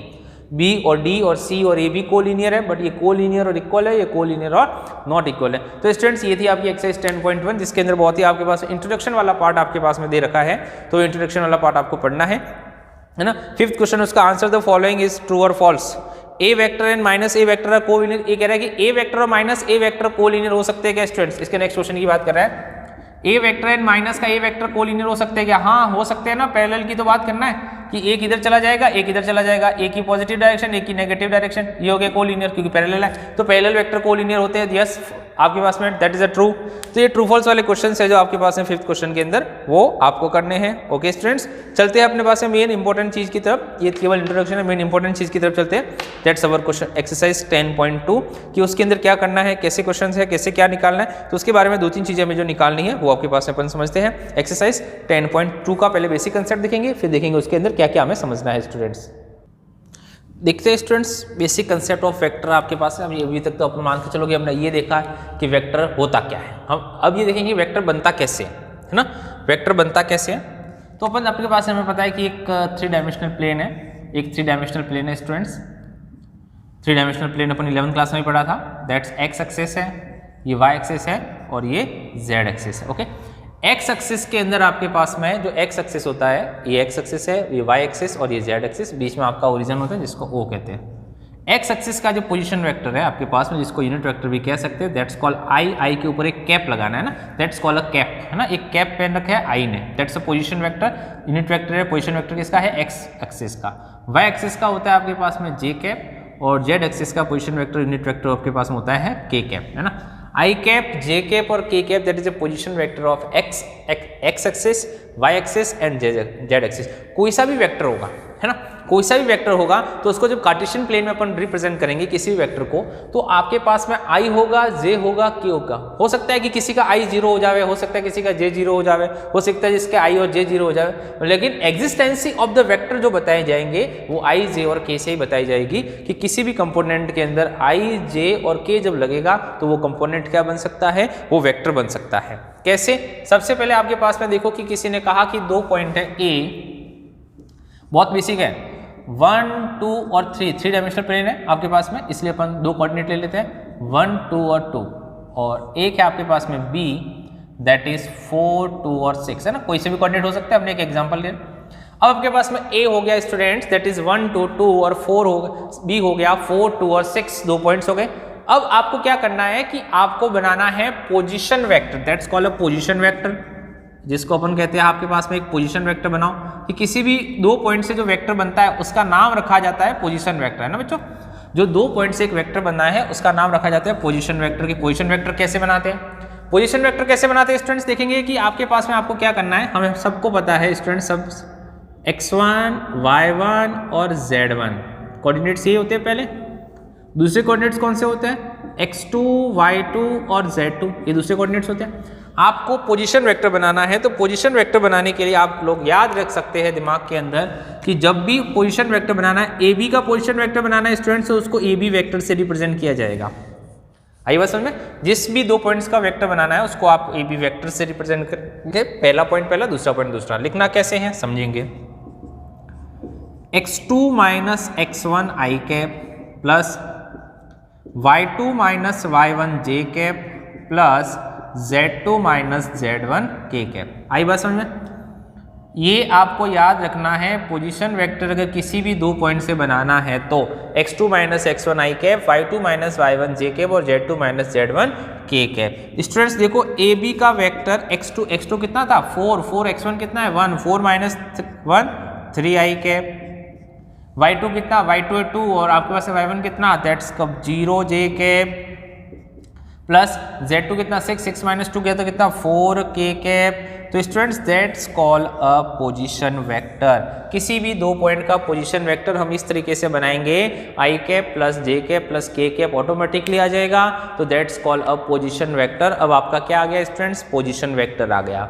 बी और डी और सी और ए भी कोलिनियर है, बट ये कोलिनियर और इक्वल है, ये कोलिनियर और नॉट इक्वल है। तो स्टूडेंट्स ये थी आपकी एक्सरसाइज 10.1 जिसके अंदर बहुत ही आपके पास इंट्रोडक्शन वाला पार्ट आपके पास में दे रखा है, तो इंट्रोडक्शन वाला पार्ट आपको पढ़ना है ना। फिफ्थ क्वेश्चन उसका answer the following is true और false. A vector and minus A vector are collinear. ये कह रहा है कि ए वेक्टर और माइनस ए वेक्टर कोलिनियर हो सकते हैं क्या स्टूडेंट्स, इसके नेक्स्ट क्वेश्चन की बात कर रहा है। ए वेक्टर एंड माइनस का ए वेक्टर कोलिनियर हो सकते हैं क्या, हाँ हो सकते हैं ना। पैरेलल की तो बात करना है कि एक इधर चला जाएगा, एक इधर चला जाएगा, एक की पॉजिटिव डायरेक्शन, एक की नेगेटिव डायरेक्शन, ये हो गया कोलिनियर क्योंकि पैरेलल है। तो पैरेलल वेक्टर कोलिनियर होते हैं, यस आपके पास में दैट इज अ ट्रू। तो ये ट्रू फॉल्स वाले क्वेश्चन है जो आपके पास में फिफ्थ क्वेश्चन के अंदर वो आपको करने हैं। ओके स्टूडेंट्स, चलते हैं अपने पास में मेन इंपॉर्टेंट चीज की तरफ, ये केवल इंट्रोडक्शन है, मेन इंपॉर्टेंट चीज की तरफ चलते हैं। दैट्स अवर क्वेश्चन एक्सरसाइज 10.2 कि उसके अंदर क्या करना है, कैसे क्वेश्चन है, कैसे क्या निकालना है, तो उसके बारे में 2-3 चीजें हमें जो निकालनी है वो आपके पास में अपन समझते हैं। एक्सरसाइज 10.2 का पहले बेसिक कंसेप्ट देखेंगे, फिर देखेंगे उसके अंदर क्या क्या हमें समझना है स्टूडेंट्स। देखते हैं students basic concept of vector आपके पास है। अभी तक तो अपन मान के चलोगे हमने ये देखा कि वेक्टर होता क्या है, हम अब ये देखेंगे वेक्टर बनता कैसे है ना। वेक्टर बनता कैसे है, तो अपन आपके पास हमें पता है कि एक 3 डायमेंशनल प्लेन है, एक 3 डायमेंशनल प्लेन है स्टूडेंट्स। 3 डायमेंशनल प्लेन अपन 11th क्लास में पढ़ा था, दैट्स एक्स एक्सिस है, ये वाई एक्सिस है और ये जेड एक्सिस है। ओके, एक्स एक्सिस के अंदर आपके पास में जो एक्स एक्सिस होता है, ये एक्स एक्सिस है, ये वाई एक्सिस और ये जेड एक्सिस, बीच में आपका ओरिजिन होता है जिसको ओ कहते हैं। एक्स एक्सिस का जो पोजीशन वेक्टर है आपके पास में, जिसको यूनिट वेक्टर भी कह सकते हैं, दैट्स कॉल्ड आई के ऊपर एक कैप लगाना है ना, दैट्स कॉल्ड अ कैप है ना, एक कैप पहन रखा है आई ने, that's a position vector. Unit vector है, पोजीशन वेक्टर किसका है, एक्स एक्सिस का। वाई एक्सिस का होता है आपके पास में जे कैप, और जेड एक्सिस का पोजीशन वेक्टर यूनिट वेक्टर आपके पास में होता है के कैप है ना। आई कैप, जे कैप और K cap that is a position vector of X axis, Y axis and Z axis. कोई सा भी वेक्टर होगा, है ना, कोई सा भी वेक्टर होगा तो उसको जब कार्टेशियन प्लेन में अपन रिप्रेजेंट करेंगे किसी भी वेक्टर को, तो आपके पास में आई होगा, जे होगा, के होगा। हो सकता है कि किसी का आई 0 हो जावे, हो सकता है किसी का जे 0 हो जावे, हो सकता है जिसके आई और जे 0 हो जावे, लेकिन एग्जिस्टेंसी ऑफ द वेक्टर जो बताए जाएंगे वो आई, जे और के से ही बताई जाएगी कि किसी भी कंपोनेंट के अंदर आई, जे और के जब लगेगा तो वो कंपोनेंट क्या बन सकता है, वो वेक्टर बन सकता है। कैसे? सबसे पहले आपके पास में देखो कि किसी ने कहा कि 2 पॉइंट है ए, बहुत बेसिक है, 1, 2 और 3 डायमेंशनल प्लेन है आपके पास में, इसलिए अपन 2 कोऑर्डिनेट ले लेते हैं 1, 2 और 2, और एक है आपके पास में बी दैट इज 4, 2 और 6, है ना, कोई से भी कोऑर्डिनेट हो सकता है। हमने एक एग्जांपल ले, अब आपके पास में ए हो गया स्टूडेंट्स दैट इज 1, 2, 2 और 4 हो गया, बी हो गया 4, 2 और 6, 2 पॉइंट्स हो गए। अब आपको क्या करना है कि आपको बनाना है position vector, that's called a position vector, जिसको अपन कहते हैं आपके पास में एक पोजीशन वेक्टर बनाओ कि किसी भी 2 पॉइंट से जो वेक्टर बनता है उसका नाम रखा जाता है पोजीशन वेक्टर, है ना बच्चों। जो 2 पॉइंट से एक वेक्टर बनना है उसका नाम रखा जाता है पोजीशन वेक्टर। की पोजीशन वेक्टर कैसे बनाते हैं, पोजीशन वेक्टर कैसे बनाते हैं स्टूडेंट्स, देखेंगे कि आपके पास में आपको क्या करना है, हमें सबको पता है स्टूडेंट्स, सब x1, y1 और z1 कोऑर्डिनेट्स ये होते हैं पहले। दूसरे कोऑर्डिनेट्स कौन से होते हैं, x2, y2 और z2, ये दूसरे कोऑर्डिनेट्स होते हैं। आपको पोजीशन वेक्टर बनाना है तो पोजीशन वेक्टर बनाने के लिए आप लोग याद रख सकते हैं दिमाग के अंदर कि जब भी पोजीशन वेक्टर बनाना है, ए बी का पोजीशन वेक्टर बनाना है स्टूडेंट्स, तो उसको ए बी वेक्टर से रिप्रेजेंट किया जाएगा। आई बात समझ में, जिस भी 2 पॉइंट्स का वेक्टर बनाना है उसको आप ए बी वेक्टर से रिप्रेजेंट करेंगे। पहला पॉइंट पहला, दूसरा पॉइंट दूसरा। लिखना कैसे है समझेंगे, x2 minus x1 I cap plus y2 minus y1 J cap plus z2 minus z1 K cap. आई बात समझ में, ये आपको याद रखना है। पोजीशन वेक्टर अगर किसी भी 2 पॉइंट से बनाना है तो x2 minus x1 I cap, y2 minus y1 J cap और z2 minus z1 K cap. Students देखो ए बी का वेक्टर x2 कितना था 4 x1 कितना है 1, 4 माइनस 1 3 आई कैप, y2 कितना y2 है 2 और आपके पास y1 कितना दैट्स कब 0 जे कैप प्लस z2 कितना 6 माइनस 2 गया तो कितना 4 के कैप। तो students that's call a position vector. किसी भी 2 पॉइंट का पोजीशन वेक्टर हम इस तरीके से बनाएंगे, आई कैप प्लस जे कैप प्लस के कैप ऑटोमेटिकली आ जाएगा, तो that's call a position vector. अब आपका क्या आ गया स्टूडेंट्स, पोजीशन वेक्टर आ गया।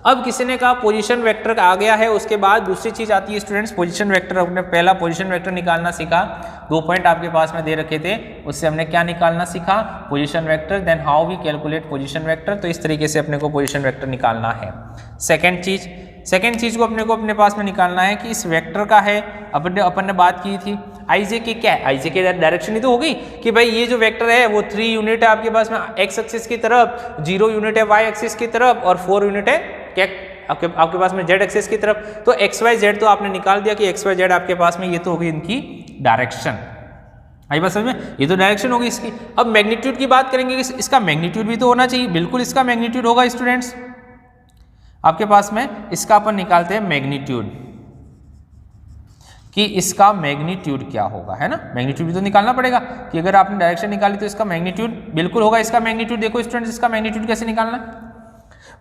अब किसी ने कहा पोजीशन वेक्टर आ गया है, उसके बाद दूसरी चीज आती है स्टूडेंट्स पोजीशन वेक्टर। अपने पहला पोजीशन वेक्टर निकालना सीखा, 2 पॉइंट आपके पास में दे रखे थे, उससे हमने क्या निकालना सीखा, position vector. Then how we calculate position vector, तो इस तरीके से अपने को पोजीशन वेक्टर निकालना है। सेकेंड चीज को अपने को अपने पास में निकालना है कि इस वेक्टर का है, अपन ने बात की थी आई जे के, क्या है आई जे के डायरेक्शन ही तो हो गई कि भाई ये जो वेक्टर है वो 3 यूनिट है आपके पास में एक्स एक्सिस की तरफ, 0 यूनिट है वाई एक्सिस की तरफ और 4 यूनिट है क्या आपके पास में जेड एक्सिस की तरफ। तो एक्स वाई जेड तो आपने निकाल दिया कि एक्स वाई जेड आपके पास में, ये तो होगी इनकी डायरेक्शन। आई बात समझ में, ये तो डायरेक्शन होगी इसकी। अब मैग्नीट्यूड की बात करेंगे, इसका मैग्नीट्यूड भी तो होना चाहिए, बिल्कुल इसका मैग्नीट्यूड होगा स्टूडेंट्स आपके पास में। इसका अपन निकालते हैं मैग्नीट्यूड कि इसका मैग्नीट्यूड क्या होगा, है ना, मैग्नीट्यूड भी तो निकालना पड़ेगा कि अगर आपने डायरेक्शन निकाली तो इसका मैग्नीट्यूड बिल्कुल होगा। इसका मैग्नीट्यूड देखो स्टूडेंट्स, इसका मैग्नीट्यूड कैसे निकालना,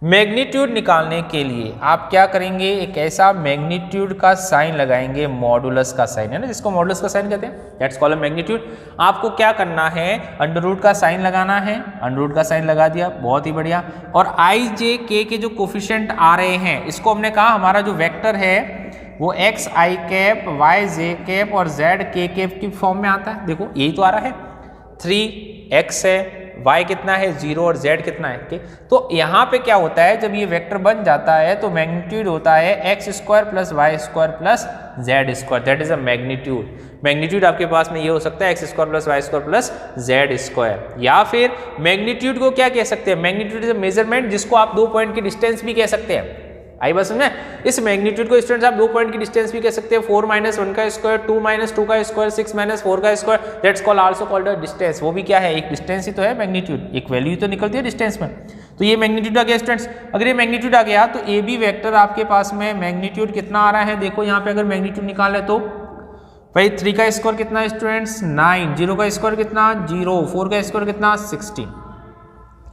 मैग्नीट्यूड निकालने के लिए आप क्या करेंगे, एक ऐसा मैग्नीट्यूड का साइन लगाएंगे, मॉडुलस का साइन, है ना, जिसको मॉडुलस का साइन कहते हैं, दैट्स कॉल्ड मैग्नीट्यूड। आपको क्या करना है, अंडर रूट का साइन लगाना है, अंडर रूट का साइन लगा दिया, बहुत ही बढ़िया। और आई जे के जो कोफिशिएंट आ रहे हैं, इसको हमने कहा हमारा जो वेक्टर है वो एक्स आई कैप, वाई जे कैप और जेड के कैप की फॉर्म में आता है। देखो यही तो आ रहा है, 3x है, y कितना है 0 और z कितना है के। तो यहाँ पे क्या होता है, जब ये वेक्टर बन जाता है तो मैग्नीट्यूड होता है x square plus Y square plus Z square, that is a magnitude. Magnitude आपके पास में ये हो सकता है x square plus Y square plus Z square, या फिर मैग्नीट्यूड को क्या कह सकते हैं, मैग्नीट्यूड इज अ मेजरमेंट, जिसको आप 2 पॉइंट की डिस्टेंस भी कह सकते हैं। आई बस में इस मैग्नीट्यूड को स्टूडेंट्स आप 2 पॉइंट की डिस्टेंस भी कह सकते हैं, 4 माइनस 1 का स्क्वायर, 2 माइनस 2 का स्क्वायर, 6 माइनस 4 का square, that's called also called a distance. वो भी क्या है, एक डिस्टेंस ही तो है मैग्नीट्यूड, एक वैल्यू तो निकलती है डिस्टेंस में। तो ये मैग्नीट्यूड आ गया स्टूडेंट्स। अगर ये मैग्नीट्यूड आ गया तो ए बी वेक्टर आपके पास में मैग्नीट्यूड कितना आ रहा है, देखो यहाँ पे अगर मैग्नीट्यूड निकाले तो भाई 3 का स्क्वायर कितना है स्टूडेंट्स 9, 0 का स्क्वायर कितना 0, 4 का स्क्वायर कितना 16,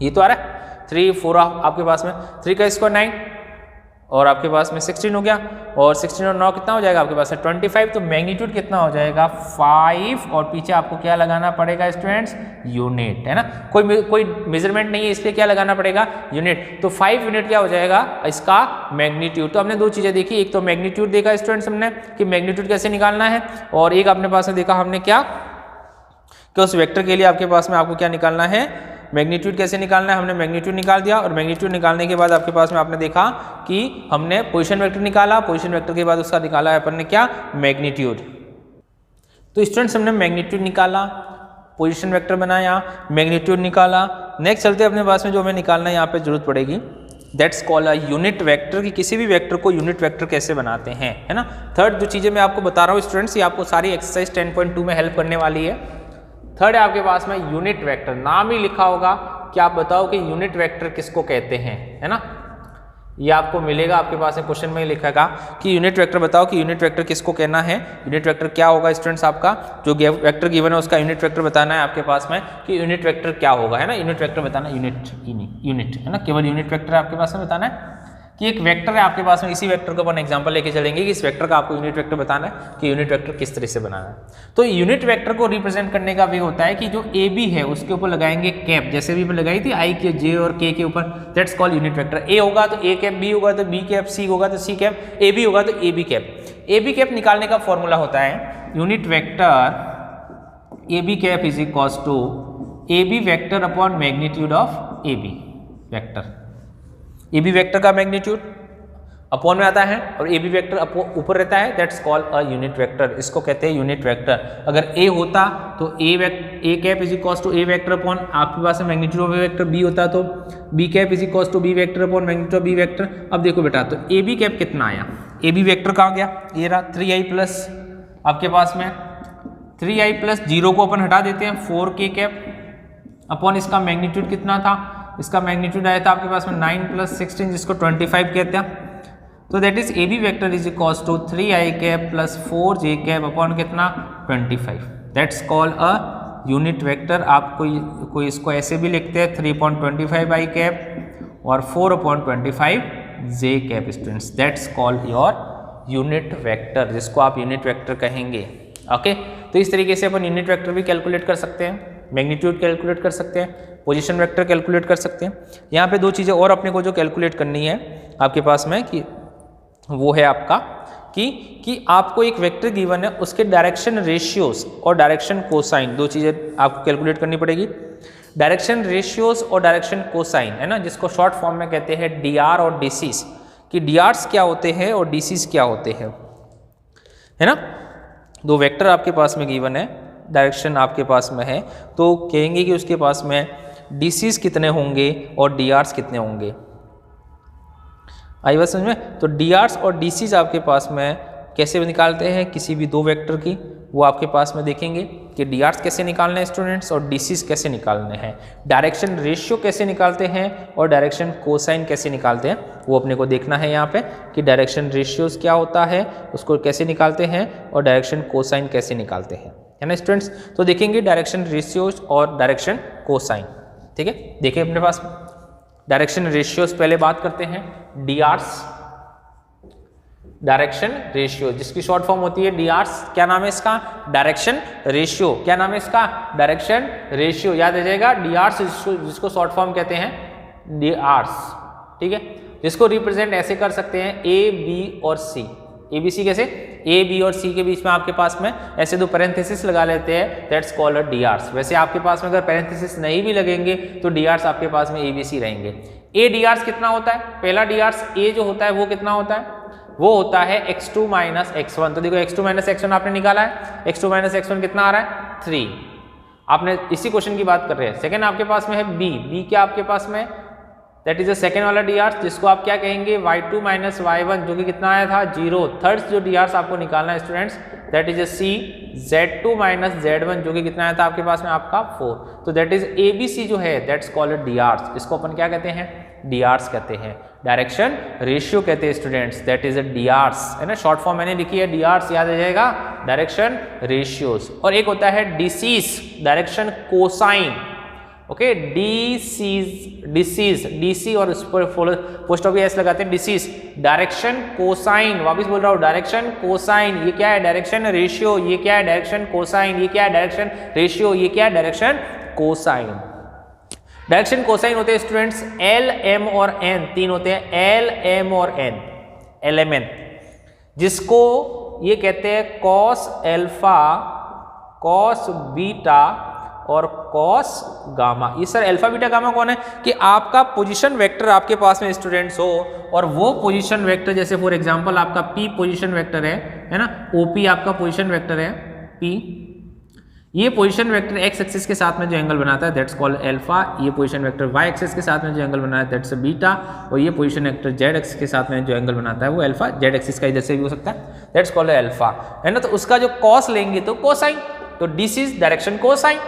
ये तो आ रहा है 3 4 आपके पास में 3 का स्क्वायर 9 और आपके पास में 16 हो गया और 16 और 9 कितना हो जाएगा आपके पास में 25। तो मैग्नीट्यूड कितना हो जाएगा 5 और पीछे आपको क्या लगाना पड़ेगा स्टूडेंट्स यूनिट, है ना। कोई मेजरमेंट नहीं है इसलिए क्या लगाना पड़ेगा यूनिट। तो 5 यूनिट क्या हो जाएगा इसका मैग्नीट्यूड। तो हमने दो चीजें देखी, एक तो मैग्नीट्यूड देखा स्टूडेंट्स हमने कि मैग्नीट्यूड कैसे निकालना है, और एक अपने पास में देखा हमने क्या कि उस वेक्टर के लिए आपके पास में आपको क्या निकालना है मैग्नीट्यूड कैसे निकालना है। हमने मैग्नीट्यूड निकाल दिया और मैग्नीट्यूड निकालने के बाद आपके पास में आपने देखा कि हमने पोजीशन वेक्टर निकाला, पोजीशन वेक्टर के बाद उसका निकाला है अपन ने क्या मैग्नीट्यूड। तो स्टूडेंट्स हमने मैग्नीट्यूड निकाला, पोजीशन वेक्टर बनाया, मैग्नीट्यूड निकाला। नेक्स्ट चलते अपने पास में जो हमें निकालना है यहाँ पे जरूरत पड़ेगी that's called a unit vector, कि किसी भी वेक्टर को यूनिट वेक्टर कैसे बनाते हैं, है ना। थर्ड जो चीजें मैं आपको बता रहा हूँ स्टूडेंट्स ये आपको सारी एक्सरसाइज 10.2 में हेल्प करने वाली है। थर्ड है आपके पास में यूनिट वेक्टर, नाम ही लिखा होगा कि आप बताओ कि यूनिट वेक्टर किसको कहते हैं, है ना। ये आपको मिलेगा आपके पास में क्वेश्चन में लिखेगा कि यूनिट वेक्टर बताओ कि यूनिट वेक्टर किसको कहना है। यूनिट वेक्टर क्या होगा स्टूडेंट्स, आपका जो वेक्टर गिवन है उसका यूनिट वेक्टर बताना है आपके पास में कि यूनिट वेक्टर क्या होगा, है ना। यूनिट वेक्टर बताना, यूनिट है ना, केवल यूनिट वेक्टर आपके पास में बताना है कि एक वेक्टर है आपके पास में, इसी वेक्टर को अपन एग्जांपल लेके चलेंगे कि इस वेक्टर का आपको यूनिट वेक्टर बताना है कि यूनिट वेक्टर किस तरह से बनाना है। तो यूनिट वेक्टर को रिप्रेजेंट करने का वे होता है कि जो ए बी है उसके ऊपर लगाएंगे कैप, जैसे भी लगाई थी आई के जे और के के ऊपर, दैट्स कॉल्ड यूनिट वेक्टर। ए होगा तो ए कैप, बी होगा तो बी कैप, सी होगा तो सी कैप, ए बी होगा तो A B cap. A B cap निकालने का फॉर्मूला होता है unit vector A B cap is equals to A B vector upon magnitude of A B vector. A B vector का मैग्नीट्यूड अपॉन में आता है और ए बी वेक्टर ऊपर रहता है, that's called a unit vector, इसको कहते हैं यूनिट वेक्टर। अगर ए होता तो A cap is equals to A vector upon आपके पास में magnitude of A vector, B होता तो B cap is equals to B vector upon magnitude of B vector. अब देखो बेटा तो ए बी कैप कितना आया, ए बी वेक्टर कहाँ गया, ये रहा 3i प्लस आपके पास में 3i प्लस 0 को अपन हटा देते हैं 4k कैप अपॉन इसका मैग्नीट्यूड कितना था, इसका मैग्नीट्यूड आया था आपके पास में 9 प्लस 16 जिसको 25 कहते हैं। तो that is A B vector is equals to 3i cap plus 4j cap upon कितना 25, that's called a unit vector. आप कोई इसको ऐसे भी लिखते हैं 3.25i कैप और 4/25j cap students, that's called your unit vector, जिसको आप यूनिट वेक्टर कहेंगे। ओके तो इस तरीके से अपन यूनिट वेक्टर भी कैलकुलेट कर सकते हैं, मैग्नीट्यूड कैलकुलेट कर सकते हैं, पोजीशन वेक्टर कैलकुलेट कर सकते हैं। यहाँ पे दो चीज़ें और अपने को जो कैलकुलेट करनी है आपके पास में कि वो है आपका कि आपको एक वेक्टर गिवन है उसके डायरेक्शन रेशियोज और डायरेक्शन कोसाइन, दो चीज़ें आपको कैलकुलेट करनी पड़ेगी। डायरेक्शन रेशियोज और डायरेक्शन कोसाइन, है ना, जिसको शॉर्ट फॉर्म में कहते हैं डीआर और डीसीस, कि डीआर्स क्या होते हैं और डीसीस क्या होते हैं, है ना। दो वेक्टर आपके पास में गिवन है, डायरेक्शन आपके पास में है, तो कहेंगे कि उसके पास में डीसीस कितने होंगे और डीआर्स कितने होंगे। आई बात समझ में। तो डीआर्स और डीसीस आपके पास में कैसे निकालते हैं किसी भी दो वेक्टर की, वो आपके पास में देखेंगे कि डीआर्स कैसे निकालने हैं स्टूडेंट्स और डीसीस कैसे निकालने हैं, डायरेक्शन रेशियो कैसे निकालते हैं और डायरेक्शन कोसाइन कैसे निकालते हैं, वो अपने को देखना है यहाँ पे कि डायरेक्शन रेशियोज क्या होता है उसको कैसे निकालते हैं और डायरेक्शन कोसाइन कैसे निकालते हैं, है ना स्टूडेंट्स। तो देखेंगे डायरेक्शन रेशियोज और डायरेक्शन कोसाइन, ठीक है। देखिए अपने पास डायरेक्शन रेशियोज पहले बात करते हैं, डीआर्स डायरेक्शन रेशियो, जिसकी शॉर्ट फॉर्म होती है डीआर्स, क्या नाम है इसका डायरेक्शन रेशियो, क्या नाम है इसका डायरेक्शन रेशियो, याद आ जाएगा डीआर्स जिसको शॉर्ट फॉर्म कहते हैं डीआर्स, ठीक है। जिसको रिप्रेजेंट ऐसे कर सकते हैं ए बी और सी, ए बी सी कैसे, ए बी और सी के बीच में आपके पास में ऐसे दो पैरेंथेसिस लगा लेते हैं, दैट्स कॉल्ड अ डीआर्स। वैसे आपके पास में अगर पैरेंथेसिस नहीं भी लगेंगे तो डीआर्स आपके पास में ए बी सी रहेंगे। ए डीआर्स कितना होता है, पहला डीआर्स ए जो होता है वो कितना होता है, वो होता है x2 माइनस x1। तो देखो x2 माइनस x1 आपने निकाला है, x2 माइनस x1 कितना आ रहा है 3। आपने इसी क्वेश्चन की बात कर रहे हैं। सेकंड आपके पास में है b क्या आपके पास में, दैट इज द सेकंड वाला डीआर्स, जिसको आप क्या कहेंगे y2 माइनस y1 जो कि कितना आया था 0। थर्ड जो डीआर्स आपको निकालना है students, that is c z2 minus z1 जो कि कितना आया था आपके पास में आपका 4। तो दैट इज abc जो है दैट्स कॉल्ड डीआर्स, इसको अपन क्या कहते हैं डीआर्स कहते हैं, डायरेक्शन रेशियो कहते हैं स्टूडेंट्स, दैट इज अ डीआर्स, है ना। शॉर्ट फॉर्म मैंने लिखी है डीआर्स, याद आ जाएगा डायरेक्शन रेशियोज। और एक होता है DCs direction cosine, okay, DCs DC और उस पर पोस्ट ऑफ एस लगाते हैं, डिसीज। डायरेक्शन कोसाइन, वापस बोल रहा हूं, डायरेक्शन कोसाइन, ये क्या है, डायरेक्शन रेशियो, ये क्या है, डायरेक्शन कोसाइन, ये क्या है, डायरेक्शन रेशियो, ये क्या है, डायरेक्शन कोसाइन। डायरेक्शन कोसाइन होते हैं स्टूडेंट्स एल, एम और एन, तीन होते हैं, एल, एम और एन, एल, एम, एन, जिसको ये कहते हैं कॉस एल्फा, कॉस बीटा और कॉस गामा। ये सर अल्फा बीटा गामा कौन है, कि आपका पोजीशन वेक्टर आपके पास में स्टूडेंट्स हो, और वो पोजीशन वेक्टर जैसे फॉर एग्जांपल आपका पी पोजीशन वेक्टर है ना, ओपी आपका पोजीशन वेक्टर है पी, ये पोजीशन वेक्टर एक्स एक्सिस के साथ में जो एंगल बनाता है दैट्स कॉल्ड अल्फा, ये पोजीशन वेक्टर वाई एक्सिस के साथ में जो एंगल बनाता है दैट्स बीटा, और ये पोजीशन वेक्टर जेड एक्सिस के साथ में जो एंगल बनाता है वो अल्फा, जेड एक्सिस का इधर से भी हो सकता है, दैट्स कॉल्ड अल्फा, है ना। तो उसका जो कॉस लेंगे तो कोसाइन, तो दिस इज डायरेक्शन कोसाइन,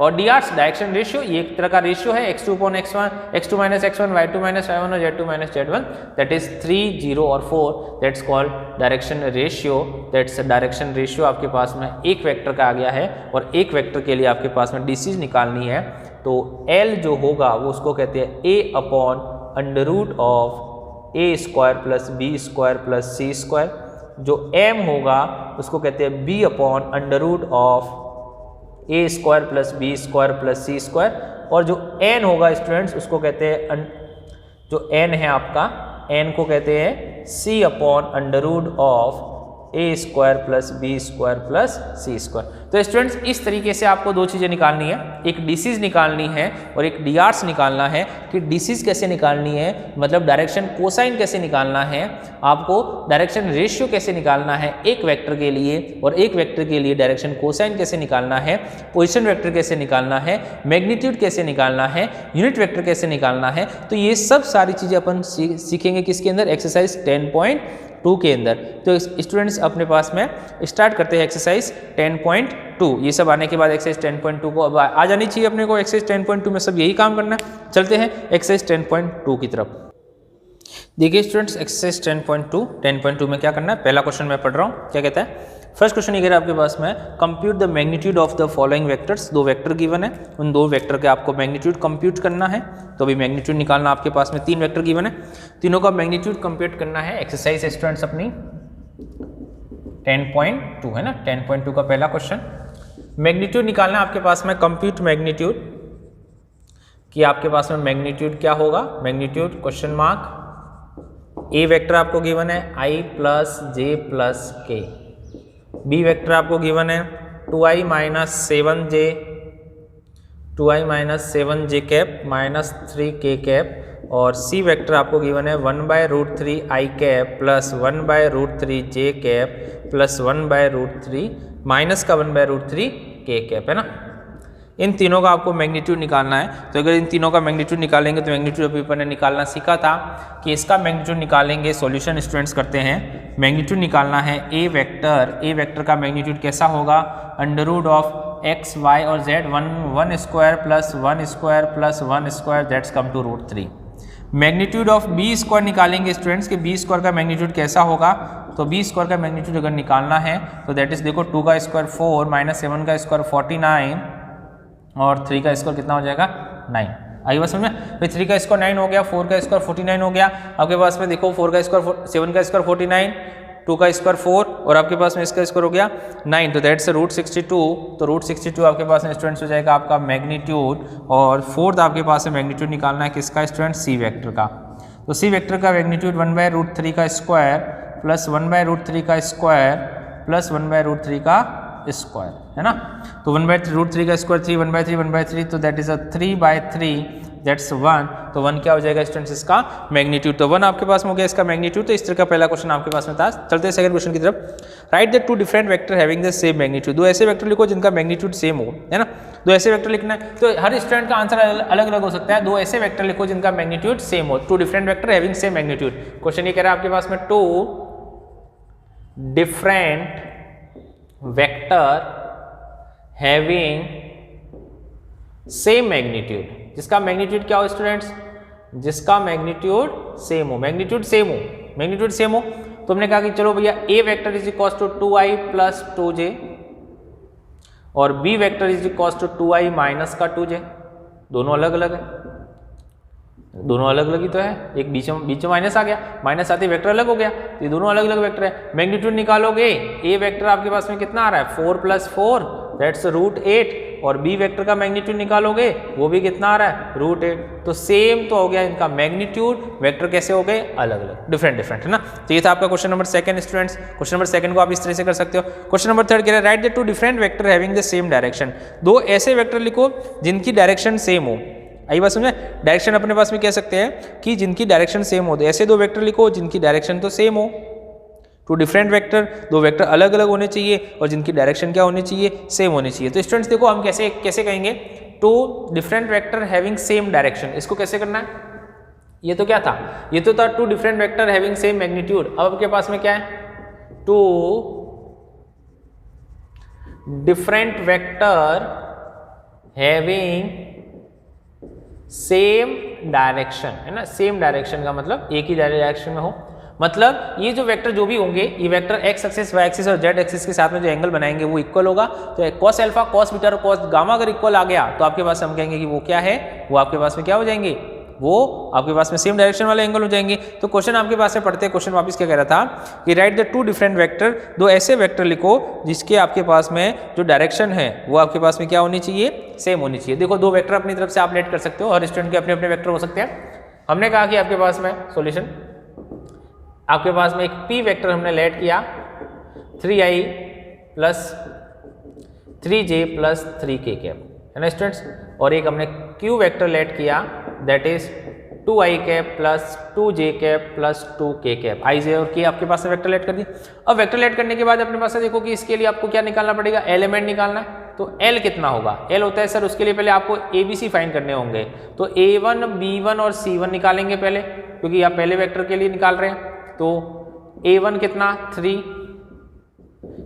और डी आर डायरेक्शन रेशियो, ये एक तरह का रेशियो है, x2 upon x1, x2 minus x1, y2 minus y1 और z2 minus z1, that is 3, 0 और 4, that's called direction ratio. That's direction ratio आपके पास में एक वेक्टर का आ गया है, और एक वेक्टर के लिए आपके पास में डिसीज निकालनी है, तो L जो होगा वो उसको कहते हैं a upon under root of a square plus b square plus c square, जो m होगा उसको कहते हैं b upon under root of A square plus B square plus C square, और जो एन होगा स्टूडेंट्स उसको कहते हैं, जो एन है आपका, एन को कहते हैं C upon under root of A square plus B square plus C square. तो स्टूडेंट्स इस तरीके से आपको दो चीज़ें निकालनी है, एक डिसीज निकालनी है और एक डी आर्स निकालना है। कि डिसीज कैसे निकालनी है, मतलब डायरेक्शन कोसाइन कैसे निकालना है, आपको डायरेक्शन रेशियो कैसे निकालना है एक वेक्टर के लिए, और एक वेक्टर के लिए डायरेक्शन कोसाइन कैसे निकालना है, पोजीशन वेक्टर कैसे निकालना है, मैग्नीट्यूड कैसे निकालना है, यूनिट वेक्टर कैसे निकालना है। तो ये सब सारी चीज़ें अपन सीखेंगे किसके अंदर, एक्सरसाइज 10.2 के अंदर। तो स्टूडेंट्स अपने पास में स्टार्ट करते हैं एक्सरसाइज 10.2। ये सब आने के बाद एक्सरसाइज 10.2 को अब आ जानी चाहिए अपने को, एक्सरसाइज 10.2 में सब यही काम करना है। चलते हैं एक्सरसाइज 10.2 की तरफ। देखिए स्टूडेंट्स एक्सरसाइज 10.2 में क्या करना है, पहला क्वेश्चन मैं पढ़ रहा हूँ, क्या कहता है। फर्स्ट क्वेश्चन ये कह रहा है आपके पास में, compute the magnitude of the following vectors. दो वेक्टर गिवन है, उन दो वेक्टर के आपको मैग्नीट्यूड कंप्यूट करना है। तो अभी मैग्नीट्यूड निकालना, आपके पास में तीन वेक्टर गिवन है, तीनों का मैग्नीट्यूड कंप्यूट करना है। एक्सरसाइज स्टूडेंट्स अपनी 10.2 है ना, 10.2 का पहला क्वेश्चन। मैग्नीट्यूड निकालना है आपके पास में, कंप्यूट मैग्नीट्यूड, कि आपके पास में मैग्नीट्यूड क्या होगा, मैग्नीट्यूड क्वेश्चन मार्क, ए वेक्टर आपको गिवन है i प्लस जे प्लस के, बी वेक्टर आपको गिवन है 2i minus 7j, 2i minus 7j cap minus 3k cap, और सी वेक्टर आपको गिवन है 1/√3i cap plus 1/√3j cap plus 1/√3 minus का 1/√3k कैप, है ना। इन तीनों का आपको मैग्नीट्यूड निकालना है। तो अगर इन तीनों का मैग्नीट्यूड निकालेंगे तो मैग्नीट्यूड अभी अपन ने निकालना सीखा था कि इसका मैग्नीट्यूड निकालेंगे। सॉल्यूशन स्टूडेंट्स करते हैं, मैग्नीट्यूड निकालना है ए वेक्टर का मैग्नीट्यूड कैसा होगा, under root of X Y और Z, 1 square plus 1 square plus 1 square, that's come to √3। Magnitude of B square निकालेंगे स्टूडेंट्स के बी स्क्वायर का मैग्नीट्यूड कैसा होगा। तो बी स्क्वायर का मैग्नीट्यूड अगर निकालना है तो दैट इज देखो 2 का स्क्वायर 4 माइनस 7 का स्क्वायर 49 और 3 का स्क्वायर कितना हो जाएगा 9। आई बात समझ में, फिर 3 का स्क्वायर 9 हो गया, 4 का स्क्वायर 49 हो गया। आपके पास में देखो 4 का स्क्वायर 7 का स्क्वायर 49, 2 का स्क्वायर 4 और आपके पास में इसका स्क्वायर हो गया 9, तो दैट्स √62। तो √62 आपके पास में स्टूडेंट्स हो जाएगा आपका मैग्नीट्यूड। और फोर्थ आपके पास में मैग्नीट्यूड निकालना है किसका स्टूडेंट, सी वेक्टर का। तो सी वेक्टर का मैग्नीट्यूड 1/√3 का स्क्वायर प्लस 1/√3 का स्क्वायर प्लस 1/√3 का स्क्वायर, है ना। तो 1/√3 का स्क्वायर 3, 1/3 1/3, तो दैट इज 3/3, दैट्स 1। तो 1 क्या हो जाएगा स्टूडेंट्स इसका मैग्नीट्यूड। तो 1 आपके पास में हो गया इसका मैग्नीट्यूड। तो इस तरह का पहला क्वेश्चन आपके पास में था। चलते हैं सेकंड क्वेश्चन की तरफ। Right the 2 different vector having the same magnitude. दो ऐसे वेक्टर लिखो जिनका मैग्नीट्यूड सेम हो, है ना। दो ऐसे वेक्टर लिखना है, तो हर स्टूडेंट का आंसर अलग अलग हो सकता है। दो ऐसे वेक्टर लिखो जिनका मैग्नीट्यूड सेम हो, 2 different vector having same magnitude. Question ये कह रहा है आपके पास में 2 different vector having same magnitude. जिसका मैग्नीट्यूड क्या हो स्टूडेंट्स, जिसका मैग्नीट्यूड सेम हो, मैग्नीट्यूड सेम हो, मैग्नीट्यूड सेम हो। तो हमने कहा कि चलो भैया A vector is equal to 2i plus 2j और B vector is equal to 2i minus का 2j। दोनों अलग अलग है, दोनों अलग अलग ही तो है, एक बीच में माइनस आ गया, माइनस आते वेक्टर अलग हो गया, तो ये दोनों अलग अलग वेक्टर है। मैग्नीट्यूड निकालोगे, ए वेक्टर आपके पास में कितना आ रहा है 4 + 4 दैट्स √8, और बी वेक्टर का मैग्नीट्यूड निकालोगे वो भी कितना आ रहा है √8। तो सेम तो हो गया इनका मैग्नीट्यूड, वेक्टर कैसे हो गए अलग अलग, डिफरेंट डिफरेंट, है ना। तो ये था आपका question number 2 students. Question number 2 को आप इस तरह से कर सकते हो। क्वेश्चन नंबर 3 कह रहा है right the 2 different vector having the same direction. दो ऐसे वेक्टर लिखो जिनकी डायरेक्शन सेम हो। आई बात समझे, डायरेक्शन अपने पास में कह सकते हैं कि जिनकी डायरेक्शन सेम हो, तो ऐसे दो वेक्टर लिखो जिनकी डायरेक्शन तो सेम हो। 2 डिफरेंट वेक्टर, दो वेक्टर अलग अलग होने चाहिए और जिनकी डायरेक्शन क्या होनी चाहिए सेम होनी चाहिए। तो स्टूडेंट्स देखो हम कैसे कैसे कहेंगे 2 different vector having same direction, इसको कैसे करना है, ये तो क्या था, ये तो था 2 different vector having same magnitude. अब आपके पास में क्या है 2 different vector having same direction, है ना। सेम डायरेक्शन का मतलब एक ही डायरेक्शन में हो, मतलब ये जो वेक्टर जो भी होंगे ये vector X axis Y axis और जेड एक्सिस के साथ में जो एंगल बनाएंगे वो इक्वल होगा। तो कॉस अल्फा कॉस बीटा और कॉस गामा अगर इक्वल आ गया तो आपके पास हम कहेंगे कि वो क्या है, वो आपके पास में क्या हो जाएंगे, वो आपके पास में सेम डायरेक्शन वाले एंगल हो जाएंगे। तो क्वेश्चन आपके पास में पढ़ते हैं, क्वेश्चन वापस क्या कह रहा था कि राइट द 2 डिफरेंट वेक्टर, दो ऐसे वेक्टर लिखो जिसके आपके पास में जो डायरेक्शन है वो आपके पास में क्या होनी चाहिए, सेम होनी चाहिए। देखो दो वेक्टर अपनी तरफ से आप लेट कर सकते हो, हर स्टूडेंट के अपने अपने वेक्टर हो सकते हैं। हमने कहा कि आपके पास में सॉल्यूशन, आपके पास में एक p वेक्टर हमने लेट किया 3i + 3j + 3k कैप, है ना स्टूडेंट्स, और एक हमने q वेक्टर लेट किया that is 2i cap + 2j cap + 2k cap. i j और k आपके पास में वेक्टर लेट कर दिया। अब वेक्टर लेट करने के बाद अपने पास से देखो कि इसके लिए आपको क्या निकालना पड़ेगा, एलिमेंट निकालना है। तो l कितना होगा, l होता है सर, उसके लिए पहले आपको ABC फाइंड करने होंगे। तो a1 b1 और c1 निकालेंगे पहले, क्योंकि आप पहले वेक्टर के लिए निकाल रहे हैं। तो a1 कितना 3,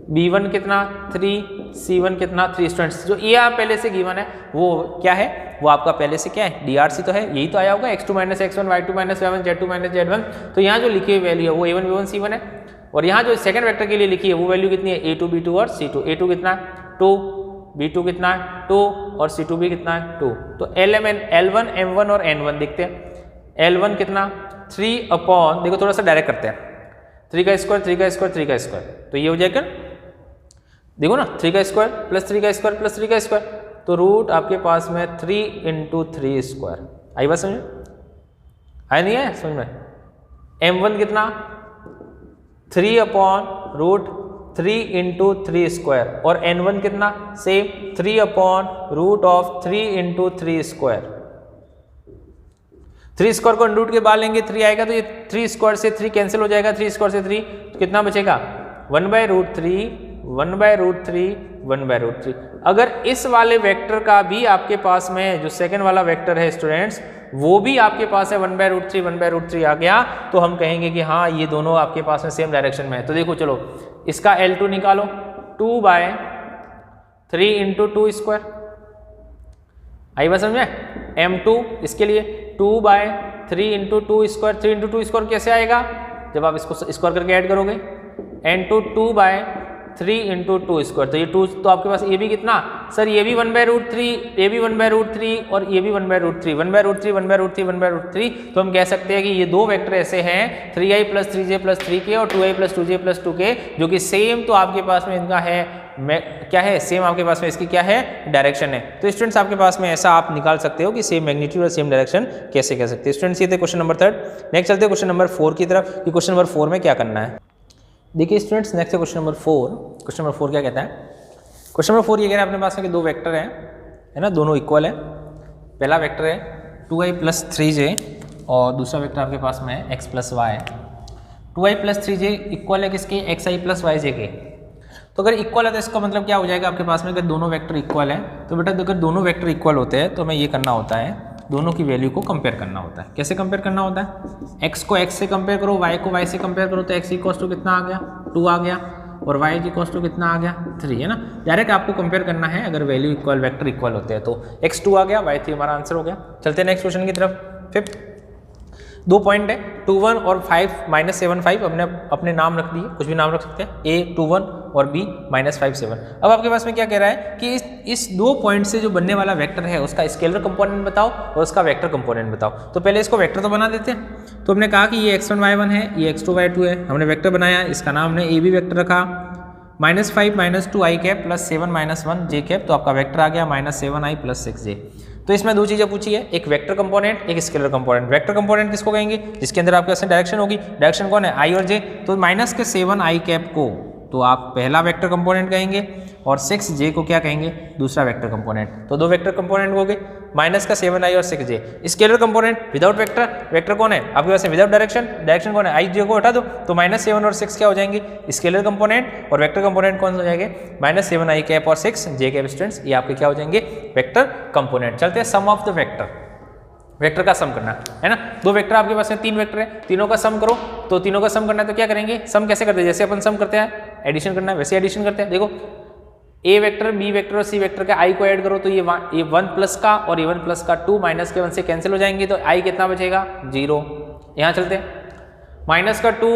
b1 कितना 3, c1 कितना 3। स्टूडेंट्स जो ये आप पहले से गिवन है वो क्या है, वो आपका पहले से क्या है DRC तो है, यही तो आया होगा x2 - x1 y2 - y1 z2 - z1। तो यहाँ जो लिखी हुई वैल्यू है वो a1 b1 c1 है, और यहाँ जो सेकंड वेक्टर के लिए लिखी है वो वैल्यू कितनी है a2 b2 और c2। a2 कितना है 2, b2 कितना है 2 और c2 भी कितना है 2। तो L1 m1 और n1 देखते हैं। L1 कितना 3 अपॉन, देखो थोड़ा सा डायरेक्ट करते हैं, 3 का स्क्वायर 3 का स्क्वायर 3 का स्क्वायर, तो ये हो जाएगा देखो ना 3 का स्क्वायर + 3 का स्क्वायर + 3 का स्क्वायर, तो रूट आपके पास में 3 × 3 स्क्वायर। आई बात समझ, आया नहीं है समझ में। m1 कितना 3 अपॉन रूट 3 × 3 स्क्वायर, और n1 कितना same 3 upon root of 3 × 3 square. 3 square को रूट के बाद लेंगे 3 आएगा, तो ये 3 स्क्वायर से 3 कैंसिल हो जाएगा, 3 स्क्वायर से 3 तो कितना बचेगा 1/√3 1/√3 1/√3। अगर इस वाले वेक्टर का भी आपके पास में जो सेकंड वाला वेक्टर है स्टूडेंट्स वो भी आपके पास है 1/√3 1/√3 आ गया, तो हम कहेंगे कि हाँ ये दोनों आपके पास में सेम डायरेक्शन में है। तो देखो चलो इसका L2 निकालो, 2/3 × 2 स्क्वायर। आई बात समझ में। M2 इसके लिए 2/3 × 2 स्क्वायर, 3 × 2 स्क्वायर कैसे आएगा जब आप इसको स्क्वायर करके ऐड करोगे, N2 2/3 × 2 स्क्वायर, तो ये 2 तो आपके पास ये भी कितना सर, ये भी 1/√3, ये भी 1/√3 और ये भी 1/√3 1/√3 1/√3 1/√3। तो हम कह सकते हैं कि ये दो वेक्टर ऐसे हैं 3i + 3j + 3k और 2i + 2j + 2k, जो कि सेम तो आपके पास में इनका है क्या है, सेम आपके पास में इसकी क्या है डायरेक्शन है। तो स्टूडेंट्स आपके पास में ऐसा आप निकाल सकते हो कि सेम मैग्नीट्यूड और सेम डायरेक्शन कैसे कह सकते हैं। स्टूडेंट्स ये थे क्वेश्चन नंबर 3। नेक्स्ट चलते हैं क्वेश्चन नंबर 4 की तरफ कि क्वेश्चन नंबर 4 में क्या करना है। देखिए स्टूडेंट्स नेक्स्ट है क्वेश्चन नंबर 4। क्वेश्चन नंबर 4 क्या कहता है, क्वेश्चन नंबर 4 ये कह रहा है अपने पास में कि दो वेक्टर हैं, है ना, दोनों इक्वल है। पहला वेक्टर है 2i + 3j और दूसरा वेक्टर आपके पास में है x + y। 2i + 3j equal है किसके, xi + yj के। तो अगर इक्वल है तो इसका मतलब क्या हो जाएगा आपके पास में, अगर दोनों वेक्टर इक्वल है तो बेटा अगर दोनों वेक्टर इक्वल होते हैं तो हमें ये करना होता है, दोनों की वैल्यू को कंपेयर करना होता है। कैसे कंपेयर करना होता है, x को x से कंपेयर करो, y को y से कंपेयर करो, तो x = कितना आ गया 2 आ गया, और y = कितना आ गया 3, है ना। डायरेक्ट आपको कंपेयर करना है, अगर वैल्यू इक्वल वेक्टर इक्वल होते हैं तो x2 आ गया, y3 हमारा आंसर हो गया। चलते हैं नेक्स्ट क्वेश्चन की तरफ। 5th दो पॉइंट है 2 1 और 5 -7 5, हमने अपने नाम रख दिए, कुछ भी नाम रख सकते हैं, A 2 1 और B -5 7। अब आपके पास में क्या कह रहा है कि इस दो पॉइंट से जो बनने वाला वेक्टर है उसका स्केलर कंपोनेंट बताओ और उसका वेक्टर कंपोनेंट बताओ। तो पहले इसको वेक्टर तो बना देते हैं। तो हमने कहा कि ये x1 y1 है, ये x2 y2 है, हमने वेक्टर बनाया, इसका नाम हमने AB वेक्टर रखा, -5 -2 i cap plus 7 -1 j cap, तो आपका वेक्टर आ गया -7i प्लस 6j। तो इसमें दो चीज़ें पूछी है, एक वेक्टर कंपोनेंट, एक स्केलर कंपोनेंट। वेक्टर कंपोनेंट किसको कहेंगे? जिसके अंदर आपके पास डायरेक्शन होगी। डायरेक्शन कौन है? आई और जे। तो -7i कैप को तो आप पहला वेक्टर कंपोनेंट कहेंगे और 6j को क्या कहेंगे? दूसरा वेक्टर कंपोनेंट। तो दो वेक्टर कंपोनेंट हो गए, -7i और 6j। Scalar component without vector, vector कौन है आपके पास? विदाउट डायरेक्शन, डायरेक्शन कौन है? आई जे को हटा दो, तो -7 और 6 क्या हो जाएंगे? Scalar component. और वेक्टर कंपोनेंट कौन हो जाएंगे? -7i कैप और 6j कैप स्टूडेंट्स, ये आपके क्या हो जाएंगे? Vector component. चलते हैं सम ऑफ द वेक्टर। वेक्टर का सम करना है ना, दो वेक्टर आपके पास है, तीन वेक्टर है, तीनों का सम करो। तो तीनों का सम करना है तो क्या करेंगे? सम कैसे करते हैं? जैसे अपन सम करते हैं एडिशन करना है वैसे एडिशन करते हैं। देखो ए वेक्टर, बी वेक्टर और सी वेक्टर का आई को ऐड करो तो ये 1 प्लस का और ये 1 प्लस का 2 माइनस के 1 से कैंसिल हो जाएंगे, तो आई कितना बचेगा? 0। यहाँ चलते हैं माइनस का 2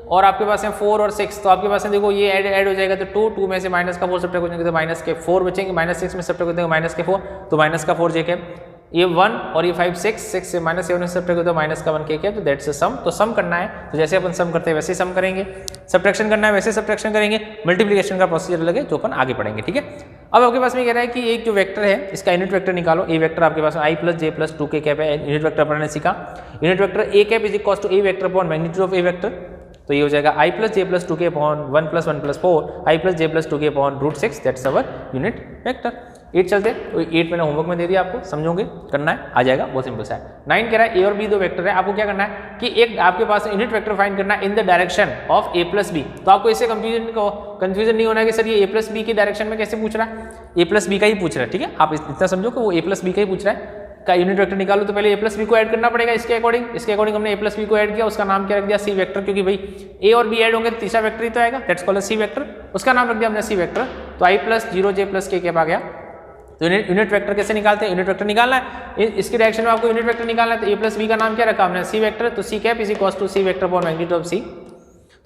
और आपके पास है 4 और 6, तो आपके पास है देखो ये ऐड हो जाएगा, तो 2 में से माइनस का 4 सब्ट्रैक्ट हो जाएंगे तो माइनस के 4 बचेंगे, -6 में सब्ट्रैक्ट हो जाएंगे माइनस के 4, तो माइनस का 4 जे कैप, ये 1 और ये 5 6 से -7 में सब्ट्रैक्ट होता है माइनस का 1 के कैप, तो दैट्स अ सम। तो सम करना है तो जैसे अपन सम करते हैं वैसे सम करेंगे, सब्ट्रैक्शन करना है वैसे सब्ट्रैक्शन करेंगे, मल्टीप्लिकेशन का प्रोसीजर लगे जो अपन आगे पढ़ेंगे, ठीक है। अब आपके पास में कह रहा है कि एक जो वेक्टर है इसका यूनिट वेक्टर निकालो। ए वेक्टर आपके पास i + j + 2 के कैप है, यूनिट वेक्टर पढ़ने सीखा। Unit vector a cap is equal to a vector upon magnitude of a vector, तो ये हो जाएगा i + j + 2 के अपॉन 1 + 1 + 4 i + j + 2 के upon √6, that's our unit vector. 8 चलते, तो 8 मैंने होमवर्क में दे दिया आपको, समझोगे, करना है, आ जाएगा, बहुत सिंपल सा है। 9 कह रहा है ए और बी दो वेक्टर है, आपको क्या करना है कि एक आपके पास यूनिट वेक्टर फाइंड करना है in the direction of a + b। तो आपको इससे कंफ्यूजन नहीं होना है कि सर ये a + b की डायरेक्शन में कैसे पूछ रहा है, a + b का ही पूछ रहा है, ठीक है। आप इतना समझो कि वो a + b का ही पूछ रहा है। का यूनिट वेक्टर निकालो तो पहले a + b को ऐड करना पड़ेगा इसके अकॉर्डिंग हमने a + b को ऐड किया, उसका नाम क्या रख दिया? c वेक्टर, क्योंकि भाई a और b ऐड होंगे तो तीसरा वेक्टर ही तो आएगा, दैट्स कॉल्ड c वेक्टर, उसका नाम रख दिया हमने c वेक्टर। तो i + 0j + k कैप आ गया। तो यूनिट वेक्टर कैसे निकालते हैं? यूनिट वेक्टर निकालना है, इसकी डायरेक्शन में आपको यूनिट वेक्टर निकालना है, तो a + b का नाम क्या रखा हमने? c vector. तो c cap is equal to c vector upon magnitude of c,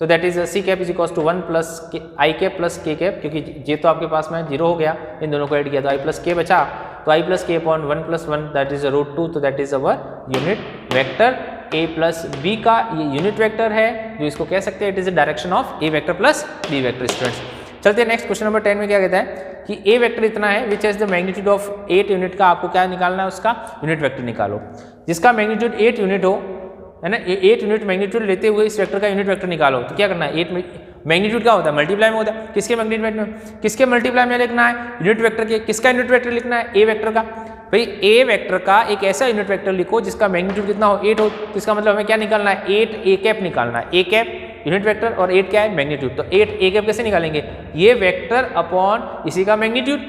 तो that is c cap is equal to 1 + i cap + k cap, क्योंकि j तो आपके पास में 0 हो गया, इन दोनों को ऐड किया तो i + k बचा, तो i + k upon 1 + 1 that is √2, तो that is our unit vector. a + b का ये यूनिट वेक्टर है, जो इसको कह सकते हैं it is the direction of a vector + b vector. Students चलते हैं नेक्स्ट क्वेश्चन नंबर 10 में क्या कहता है कि a वेक्टर इतना है which is the magnitude of 8 unit का, आपको क्या निकालना है? उसका यूनिट वेक्टर निकालो जिसका मैग्नीट्यूड 8 यूनिट हो, है ना, 8 यूनिट मैग्नीट्यूड लेते हुए इस वेक्टर का यूनिट वेक्टर निकालो। तो क्या करना है? 8 मैग्नीट्यूड क्या होता है? मल्टीप्लाई में होता है, किसके मैग्नीट्यूड में? किसके मल्टीप्लाई में लिखना है? यूनिट वेक्टर के। किसका यूनिट वेक्टर लिखना है? a वेक्टर का। भाई a वेक्टर का एक ऐसा यूनिट वेक्टर लिखो जिसका मैग्नीट्यूड कितना हो? 8 हो, तो इसका मतलब हमें क्या निकालना है? 8 a कैप निकालना है, a कैप यूनिट वेक्टर और 8 क्या है? मैग्नीट्यूड। तो 8 a कैप कैसे निकालेंगे? ये वेक्टर अपॉन इसी का magnitude,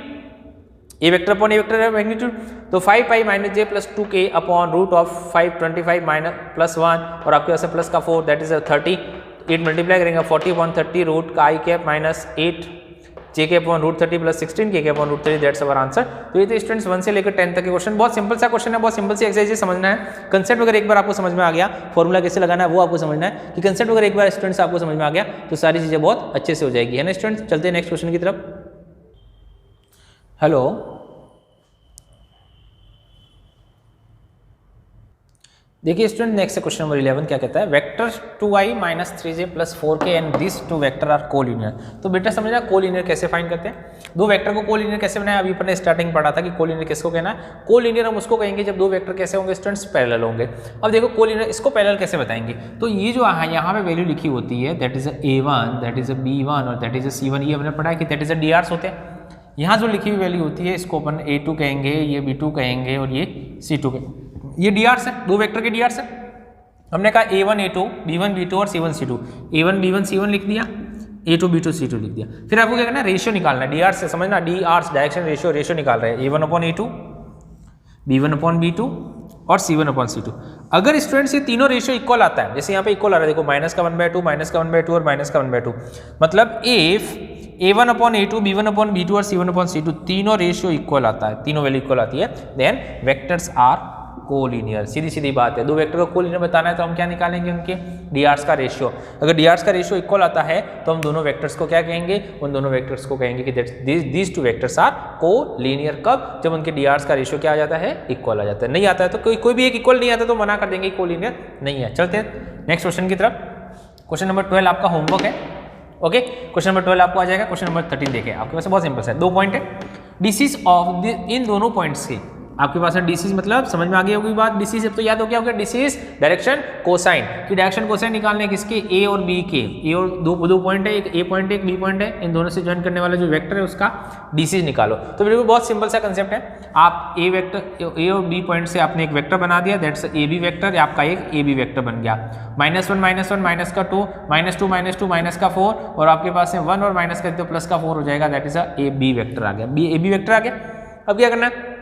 a vector upon a vector है मैग्नीट्यूड, तो 5i - j + 2k अपॉन √5 25 + 1 और आपके पास प्लस का 4 दैट इज 30, 8 मल्टीप्लाई करेंगे 40/30 रूट का i कैप -8 j के अपॉन √30 + 16 k के अपॉन √3, दैट्स अवर आंसर। तो ये तो स्टूडेंट्स 1 से लेकर 10 तक के क्वेश्चन, बहुत सिंपल सा क्वेश्चन है, बहुत सिंपल सी एक्सरसाइज समझना है। कंसेप्ट अगर एक बार आपको समझ में आ गया, फॉर्मूला कैसे लगाना है वो आपको समझना है, कि कंसेप्ट अगर एक बार स्टूडेंट्स आपको समझ में आ गया तो सारी चीजें बहुत अच्छे से हो जाएगी, है ना स्टूडेंट्स। चलते हैं नेक्स्ट क्वेश्चन की तरफ। हेलो, देखिए स्टूडेंट नेक्स्ट क्वेश्चन नंबर 11 क्या कहता है? Vector 2i - 3j + 4k and this two vector are collinear. तो बेटा समझना कोलिनियर कैसे फाइंड करते हैं, दो वेक्टर को कोलिनियर कैसे बनाया। अभी अपन ने स्टार्टिंग पढ़ा था कि कोलिनियर किसको कहना है? कोलिनियर हम उसको कहेंगे जब दो वेक्टर कैसे होंगे स्टूडेंट्स? पैरेलल होंगे। अब देखो कोलिनियर इसको पैरेलल कैसे बताएंगे? तो ये जो यहाँ पे वैल्यू लिखी होती है that is a1, that is b1 और दैट इज c1, ये हमने पढ़ा है कि दैट इज drs होते हैं। यहाँ जो लिखी हुई वैल्यू होती है इसको अपन a2 कहेंगे, ये b2 कहेंगे और ये c2 कहेंगे, ये drs है, दो वेक्टर के drs है। हमने कहा a1 a2 b1 b2 और c1 c2, a1 b1 c1 लिख दिया, a2 b2 c2 लिख दिया। फिर आपको क्या करना है? रेशियो निकालना है, dr से समझना, dr डायरेक्शन रेशियो निकाल रहे हैं, a1 a2 b1 b2 और c1 c2। अगर स्टूडेंट्स ये तीनों रेशियो इक्वल आता है, जैसे यहाँ पे इक्वल आ रहा है, देखो -1/2 -1/2 और -1/2, मतलब if a1 a2 b1 b2 और c1 c2 तीनों रेशियो इक्वल आता है, तीनों वैल्यू इक्वल आती है, देन वेक्टर्स आर कोलिनियर। सीधी सीधी बात है, दो वेक्टर को कोलिनियर बताना है तो हम क्या निकालेंगे, उनके डीआर्स का रेशियो। अगर डीआर्स का रेशियो इक्वल आता है तो हम दोनों वेक्टर्स को क्या कहेंगे, उन दोनों वेक्टर्स को कहेंगे कि these two vectors are collinear. कब, जब उनके डीआर्स का रेशियो क्या आ जाता है, इक्वल आ जाता है। नहीं आता है तो कोई भी एक इक्वल नहीं आता तो मना कर देंगे कोलिनियर नहीं है। चलते हैं नेक्स्ट क्वेश्चन की तरफ। क्वेश्चन नंबर 12 आपका होमवर्क है। ओके, क्वेश्चन नंबर 12 आपको आ जाएगा। क्वेश्चन नंबर 13 देखिए, आपके पास बहुत सिंपल है, 2 पॉइंट है। डिसीज ऑफ इन दोनों पॉइंट्स की आपके पास है। डिसीज मतलब समझ में आ गई होगी बात, डिसीज अब तो याद हो गया होगा। डिसीज डायरेक्शन कोसाइन की, डायरेक्शन कोसाइन निकालने किसके, ए और बी के। ए और दो पॉइंट है, एक ए पॉइंट है एक बी पॉइंट है, इन दोनों से ज्वाइन करने वाला जो वेक्टर है उसका डिसीज निकालो। तो बिल्कुल बहुत सिंपल सा कंसेप्ट है। आप ए वेक्टर, ए और बी पॉइंट से आपने एक वेक्टर बना दिया, दैट्स ए बी वेक्टर, आपका एक ए बी वेक्टर बन गया। -1 -1 माइनस का 2 -2 -2 माइनस का 4 और आपके पास है 1 और माइनस कर दो प्लस का 4 हो जाएगा, that is A B vector आ गया। ए बी वेक्टर आ गया। अब क्या करना है,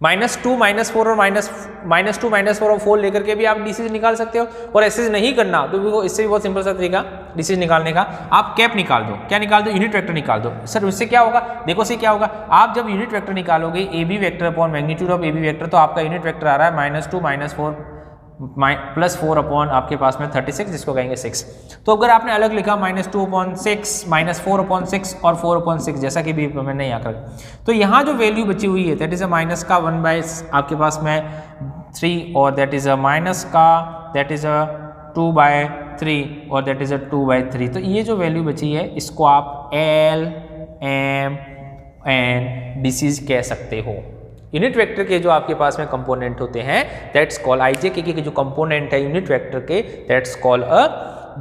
-2 -4 और -2 -4 और 4 लेकर के भी आप डिसीज निकाल सकते हो। और ऐसे नहीं करना तो इससे भी बहुत सिंपल सा तरीका डिसीज निकालने का, आप कैप निकाल दो। क्या निकाल दो, यूनिट वेक्टर निकाल दो। सर उससे क्या होगा, देखो से क्या होगा, आप जब यूनिट वेक्टर निकालोगे A B vector upon magnitude of A B vector, तो आपका यूनिट वेक्टर आ रहा है -2 -4 +4 अपॉन आपके पास में 36, जिसको कहेंगे 6। तो अगर आपने अलग लिखा -2/6 -4/6 और 4/6 जैसा कि भी मैंने यहाँ कर, तो यहाँ जो वैल्यू बची हुई है दैट इज अ माइनस का 1 आपके पास में 3 और दैट इज अ माइनस का दैट इज अ 2/3 और दैट इज अ 2/3। तो ये जो वैल्यू बची है इसको आप एल एम एन डिसीज कह सकते हो। यूनिट वेक्टर के जो आपके पास में कंपोनेंट होते हैं दैट्स कॉल्ड आईजेके के जो कंपोनेंट है यूनिट वेक्टर के दैट्स कॉल्ड अ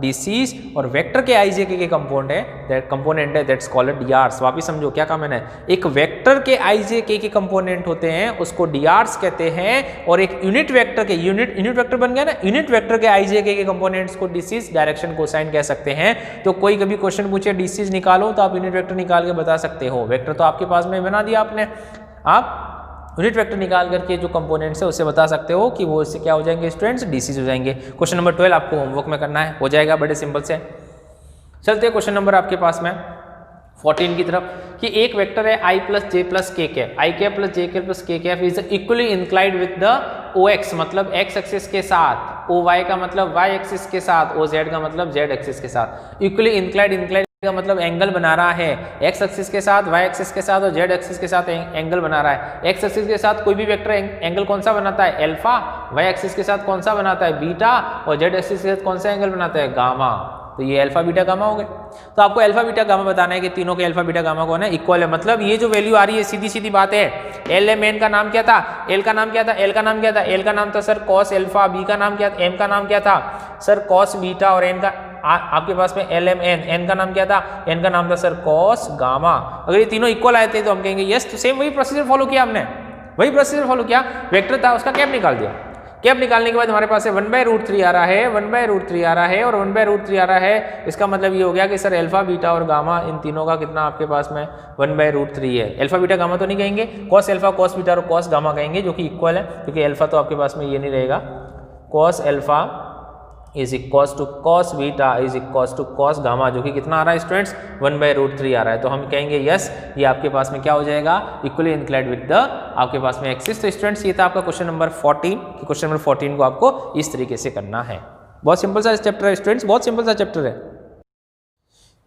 डिसीज, और वेक्टर के आईजेके के कंपोनेंट है दैट्स कॉल्ड डीआर्स। वापिस समझो क्या कहा मैंने, एक वेक्टर के आईजेके के कंपोनेंट होते हैं उसको डीआर्स कहते हैं, और एक यूनिट वेक्टर के यूनिट वेक्टर बन गया ना, यूनिट वेक्टर के आईजेके के कंपोनेंट्स को डिसीज डायरेक्शन कोसाइन कह सकते हैं। तो कोई कभी क्वेश्चन पूछे डिसीज निकालो तो आप यूनिट वेक्टर निकाल के बता सकते हो। वेक्टर तो आपके पास में बना दिया आपने, आप यूनिट वेक्टर निकाल करके जो कंपोनेंट्स है उससे बता सकते हो कि वो इससे क्या हो जाएंगे स्टूडेंट्स, डिसीज हो जाएंगे। क्वेश्चन नंबर 12 आपको होमवर्क में करना है, हो जाएगा, बड़े सिंपल से। चलते हैं क्वेश्चन नंबर आपके पास में 14 की तरफ, कि एक वेक्टर है i + j + k cap, i cap + j cap + k cap is equally inclined with the ox मतलब x एक्सिस के साथ, oy का मतलब y एक्सिस के साथ, oz का मतलब z एक्सिस के साथ। इक्वली इंक्लाइंड का मतलब एंगल बना रहा है x एक्सिस के साथ, y एक्सिस के साथ और z एक्सिस के साथ एंगल बना रहा है। x एक्सिस के साथ कोई भी वेक्टर एंगल कौन सा बनाता है, अल्फा। y एक्सिस के साथ कौन सा बनाता है, बीटा। और z एक्सिस के साथ कौन सा एंगल बनाता है, गामा। तो ये अल्फा बीटा गामा हो गए। तो आपको अल्फा बीटा गामा बताना है कि तीनों के अल्फा बीटा गामा कौन है, इक्वल है। मतलब ये जो वैल्यू आ रही है सीधी सीधी बात है, एल एम एन का नाम क्या था, एल का नाम क्या था, एल का नाम क्या था, एल का नाम था सर कॉस अल्फा, बी का नाम क्या था, एम का नाम क्या था सर कॉस बीटा, और एन का आपके पास में एल एम एन, एन का नाम क्या था, एन का नाम था सर कॉस गामा। अगर ये तीनों इक्वल आए थे तो हम कहेंगे यस। तो सेम वही प्रोसीजर फॉलो किया हमने, वही प्रोसीजर फॉलो किया। वेक्टर था उसका कैप निकाल दिया, कैप निकालने के बाद हमारे पास 1/√3 आ रहा है, 1/√3 आ रहा है और 1/√3 आ रहा है। इसका मतलब ये हो गया कि सर अल्फा बीटा और गामा इन तीनों का कितना आपके पास में 1/√3 है। अल्फा बीटा गामा तो नहीं कहेंगे, कॉस अल्फा कॉस बीटा और कॉस गामा कहेंगे, जो कि इक्वल है, क्योंकि अल्फा तो आपके पास में ये नहीं रहेगा। Cos alpha is equals to cos beta is equals to cos gamma, जो कि कितना आ रहा है स्टूडेंट्स, 1/√3 आ रहा है। तो हम कहेंगे यस, ये आपके पास में क्या हो जाएगा, इक्वली इंक्लाइंड विद द आपके पास में एक्सिस। तो स्टूडेंट्स ये था आपका क्वेश्चन नंबर 14। क्वेश्चन नंबर 14 को आपको इस तरीके से करना है। बहुत सिंपल सा चैप्टर है स्टूडेंट्स, बहुत सिंपल सा चैप्टर है।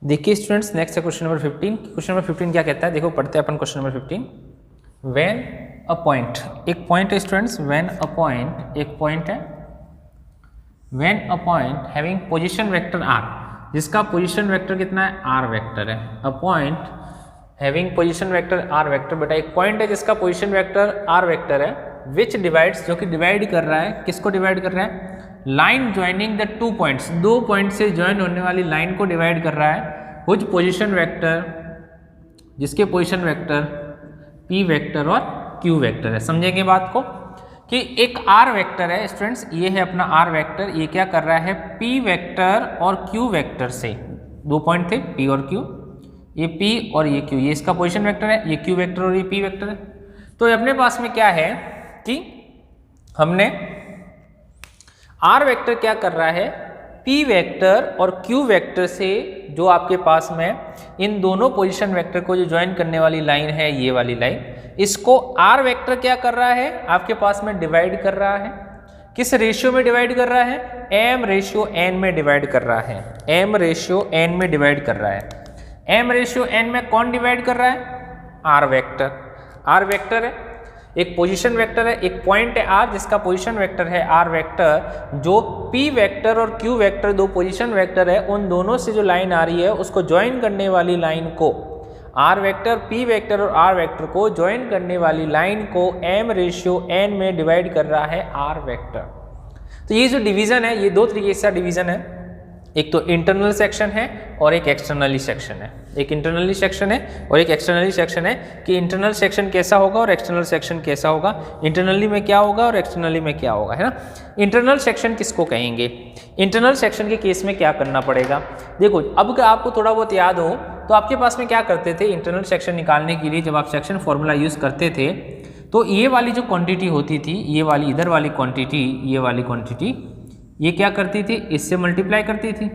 देखिए स्टूडेंट्स नेक्स्ट है क्वेश्चन नंबर 15। क्वेश्चन नंबर 15 क्या कहता है, देखो पढ़ते हैं अपन question number 15। When a point, एक पॉइंट है स्टूडेंट्स, व्हेन अ पॉइंट, एक पॉइंट है, when a point having position vector r, जिसका पोजीशन वेक्टर कितना है, r वेक्टर है। a point having position vector r vector, बेटा एक पॉइंट है जिसका पोजीशन वेक्टर r वेक्टर है, which divides, जो कि डिवाइड कर रहा है, किसको डिवाइड कर रहा है, line joining the 2 points, 2 point से ज्वाइन होने वाली लाइन को डिवाइड कर रहा है, which पोजीशन वेक्टर, जिसके पोजीशन वेक्टर p वेक्टर और q वेक्टर है। समझेंगे बात को कि एक r वेक्टर है स्टूडेंट्स, ये है अपना r वेक्टर, ये क्या कर रहा है, p वेक्टर और q वेक्टर से, 2 पॉइंट थे p और q, ये p और ये q, ये इसका पोजीशन वेक्टर है, ये q वेक्टर और ये p वेक्टर है। तो अपने पास में क्या है कि हमने r वेक्टर क्या कर रहा है, पी वेक्टर और क्यू वेक्टर से जो आपके पास में इन दोनों पोजीशन वेक्टर को जो ज्वाइन करने वाली लाइन है, ये वाली लाइन, इसको आर वेक्टर क्या कर रहा है, आपके पास में डिवाइड कर रहा है। किस रेशियो में डिवाइड कर रहा है, एम रेशियो एन में डिवाइड कर रहा है, एम रेशियो एन में डिवाइड कर रहा है। एम रेशियो एन में कौन डिवाइड कर रहा है, आर वेक्टर। आर वेक्टर है, एक पोजीशन वेक्टर है, एक पॉइंट है आर जिसका पोजीशन वेक्टर है आर वेक्टर, जो पी वेक्टर और क्यू वेक्टर दो पोजीशन वेक्टर है, उन दोनों से जो लाइन आ रही है उसको ज्वाइन करने वाली लाइन को, आर वेक्टर, पी वेक्टर और आर वेक्टर को ज्वाइन करने वाली लाइन को एम रेशियो एन में डिवाइड कर रहा है आर वेक्टर। तो ये जो डिवीजन है, ये दो तरीके से डिवीजन है, एक तो इंटरनल सेक्शन है और एक एक्सटर्नली सेक्शन है। एक इंटरनली सेक्शन है और एक एक्सटर्नली सेक्शन है कि इंटरनल सेक्शन कैसा होगा और एक्सटर्नल सेक्शन कैसा होगा, इंटरनली में क्या होगा और एक्सटर्नली में क्या होगा, है ना। इंटरनल सेक्शन किसको कहेंगे, इंटरनल सेक्शन के केस में क्या करना पड़ेगा, देखो अब आपको थोड़ा बहुत याद हो तो आपके पास में क्या करते थे, इंटरनल सेक्शन निकालने के लिए जब आप सेक्शन फॉर्मूला यूज करते थे तो ये वाली जो क्वांटिटी होती थी, ये वाली इधर वाली क्वांटिटी, ये वाली क्वांटिटी, ये क्या करती थी, इससे मल्टीप्लाई करती थी,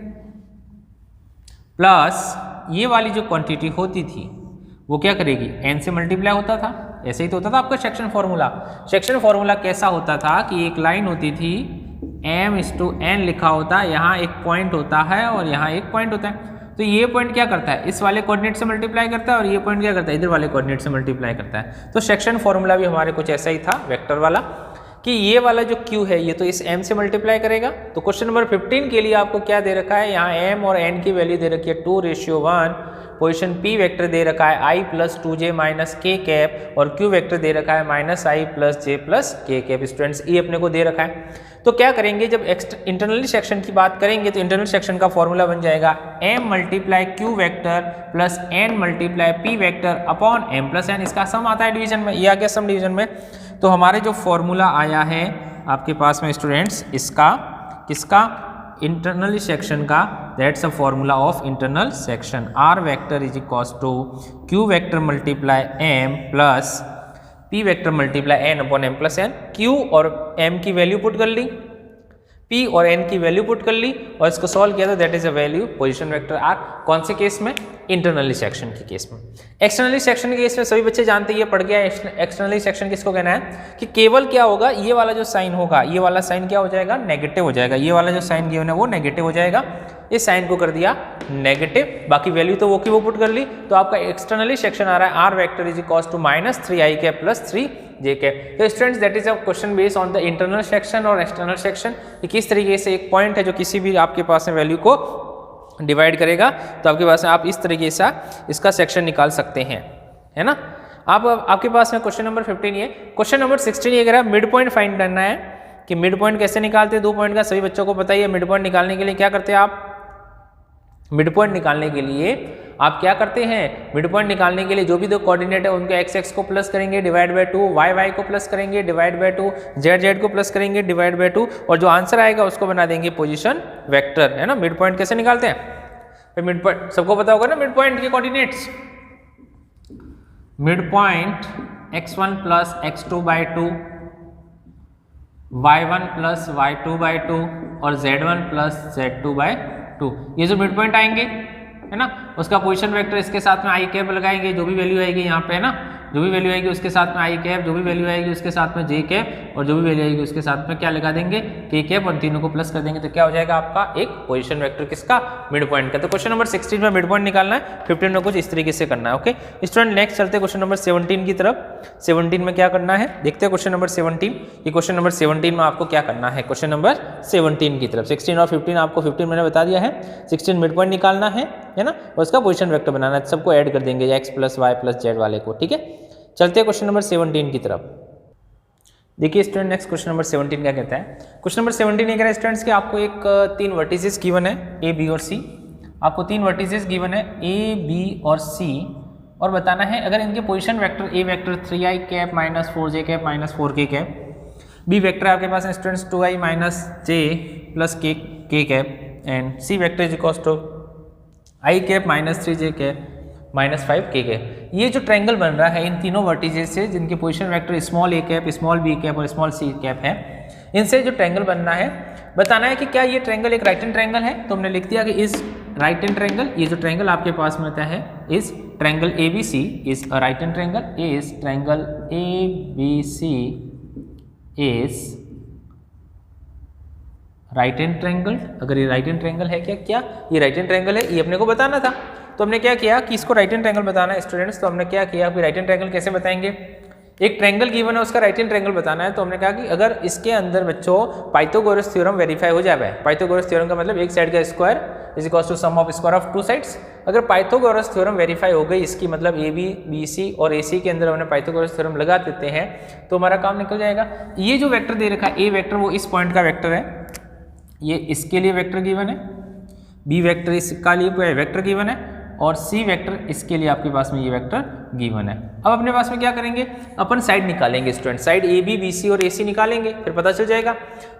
प्लस ये वाली जो क्वांटिटी होती थी वो क्या करेगी, एन से मल्टीप्लाई होता था। ऐसे ही तो होता था आपका सेक्शन फॉर्मूला। सेक्शन फॉर्मूला कैसा होता था कि एक लाइन होती थी, m/n लिखा होता है, यहाँ एक पॉइंट होता है और यहाँ एक पॉइंट होता है। तो ये पॉइंट क्या करता है, इस वाले कोऑर्डिनेट से मल्टीप्लाई करता है और ये पॉइंट क्या करता है, इधर वाले कोऑर्डिनेट से मल्टीप्लाई करता है। तो सेक्शन फॉर्मूला भी हमारे कुछ ऐसा ही था वेक्टर वाला, कि ये वाला जो Q है ये तो इस m से मल्टीप्लाई करेगा। तो क्वेश्चन नंबर 15 के लिए आपको क्या दे रखा है, यहाँ m और n की वैल्यू दे रखी है 2:1, पोजीशन P वेक्टर दे रखा है i + 2j - k कैप और Q वेक्टर दे रखा है -i + j + k cap. Students ये अपने को दे रखा है। तो क्या करेंगे, जब इंटरनली सेक्शन की बात करेंगे तो इंटरनल सेक्शन का फॉर्मूला बन जाएगा m × Q vector plus n × P vector upon m + n। इसका सम आता है डिवीजन में, ये आ गया सम डिवीजन में। तो हमारे जो फॉर्मूला आया है आपके पास में स्टूडेंट्स, इसका किसका, इंटरनली सेक्शन का, that's a formula of internal section. R vector is equals to Q vector multiply M plus P vector multiply N upon M plus N. Q और एम की वैल्यू पुट कर ली, पी और एन की वैल्यू पुट कर ली और इसको सॉल्व किया तो that is a value position vector R. कौन से केस में, इंटरनली सेक्शन के केस में। एक्सटर्नली सेक्शन के केस में सभी बच्चे जानते हैं, ये पढ़ गया। एक्सटर्नली सेक्शन किसको कहना है कि केवल क्या होगा, ये वाला जो साइन होगा, ये वाला साइन क्या हो जाएगा, नेगेटिव हो जाएगा। ये वाला जो साइन गिवन है वो नेगेटिव हो जाएगा, इस साइन को कर दिया नेगेटिव, बाकी वैल्यू तो वो की वो पुट कर ली। तो आपका एक्सटर्नली सेक्शन आ रहा है R vector is equals to -3i cap plus 3j cap. तो students that is a question based on the internal section और एक्सटर्नल सेक्शन। किस तरीके से एक पॉइंट है जो किसी भी आपके पास में वैल्यू को डिवाइड करेगा, तो आपके पास में आप इस तरीके से इसका सेक्शन निकाल सकते हैं, है ना। आपके पास में क्वेश्चन नंबर 15 ये। क्वेश्चन नंबर 16 ये कह रहा है मिड पॉइंट फाइंड करना है कि मिड पॉइंट कैसे निकालते हैं, 2 पॉइंट का सभी बच्चों को पता ही है। मिड पॉइंट निकालने के लिए क्या करते हैं आप, मिड पॉइंट निकालने के लिए आप क्या करते हैं, मिड पॉइंट निकालने के लिए जो भी दो कोऑर्डिनेट है उनके एक्स एक्स को प्लस करेंगे डिवाइड बाय 2, वाई वाई को प्लस करेंगे डिवाइड बाय 2, जेड जेड को प्लस करेंगे डिवाइड बाय 2 और जो आंसर आएगा उसको बना देंगे पोजीशन वेक्टर, है ना। मिड पॉइंट कैसे निकालते हैं, फिर मिड पॉइंट सबको पता होगा ना, मिड पॉइंट के coordinates, mid point x1 plus x2/2, y1 plus y2/2 और z1 प्लस z2/2। ये जो मिड पॉइंट आएंगे, है ना, उसका पोजीशन वेक्टर इसके साथ में आई कैप लगाएंगे, जो भी वैल्यू आएगी यहाँ पे, है ना, जो भी वैल्यू आएगी उसके साथ में आई कैप, जो भी वैल्यू आएगी उसके साथ में जे कैप और जो भी वैल्यू आएगी उसके साथ में क्या लगा देंगे, के कैप, और तीनों को प्लस कर देंगे तो क्या हो जाएगा आपका एक पोजीशन वेक्टर किसका, मिड पॉइंट का। तो क्वेश्चन नंबर 16 में मिड पॉइंट निकालना है, 15 में कुछ इस तरीके से करना है। ओके स्टूडेंट, नेक्स्ट चलते हैं क्वेश्चन नंबर 17 की तरफ। 17 में क्या करना है देखते हैं, क्वेश्चन नंबर 17। ये क्वेश्चन नंबर 17 में आपको क्या करना है, क्वेश्चन नंबर 17 की तरफ। 16 और 15 आपको 15 मैंने बता दिया है, 16 मिड पॉइंट निकालना है ना, और उसका पोजीशन वेक्टर बनाना है, सबको ऐड कर देंगे x plus Y plus Z वाले को। ठीक है, चलते हैं क्वेश्चन नंबर 17 की तरफ। देखिए स्टूडेंट, नेक्स्ट क्वेश्चन नंबर 17 क्या कहता है। क्वेश्चन नंबर 17 ये कह रहा है स्टूडेंट्स कि आपको एक 3 वर्टिसेस गिवन है ए बी और सी। आपको 3 वर्टिसेस गिवन है ए बी और सी, और बताना है अगर इनके position vector A vector 3i cap minus 4j cap minus 4k cap, B vector आपके पास है students 2i minus j plus k cap, and C vector is equals to i cap minus 3j cap minus 5k cap. ये जो ट्रायंगल बन रहा है इन तीनों वर्टिसेस से जिनके position vector small a cap, small b cap और स्मॉल c कैप है, इनसे जो ट्रायंगल बनना है, बताना है कि क्या ये ट्रायंगल एक राइट हैंड ट्रायंगल है, तो हमने लिख दिया कि इस राइट हैंड ट्रायंगल, ये जो ट्रायंगल आपके पास में होता है इस triangle ABC is a right hand triangle, इस triangle ABC is right hand triangle. अगर ये राइट हैंड ट्रायंगल है, क्या ये राइट हैंड ट्रायंगल है, ये अपने को बताना था। तो हमने क्या किया कि इसको राइट हैंड ट्रायंगल बताना है स्टूडेंट्स, तो हमने क्या किया कि राइट हैंड ट्रायंगल कैसे बताएंगे, एक ट्रायंगल गिवन है उसका राइट हैंड ट्रायंगल बताना है। तो हमने कहा कि अगर इसके अंदर बच्चों पाइथागोरस थ्योरम वेरीफाई हो जाए, पाइथागोरस थ्योरम का मतलब एक साइड का square is equal to sum of square of two sides. अगर पाइथागोरस थ्योरम वेरीफाई हो गई, इसकी मतलब AB BC और AC के अंदर हमने पाइथागोरस थ्योरम लगा देते हैं तो हमारा काम निकल जाएगा। ये जो वेक्टर दे रखा है A वेक्टर, वो इस पॉइंट का वेक्टर है, ये इसके लिए वेक्टर गिवन है, B वेक्टर इसका लिए वेक्टर गिवन है और C वेक्टर इसके लिए आपके पास में ये वेक्टर गिवन है। अब अपने पास में क्या करेंगे, अपन साइड निकालेंगे स्टूडेंट, साइड AB BC और AC निकालेंगे, फिर पता चल जाएगा।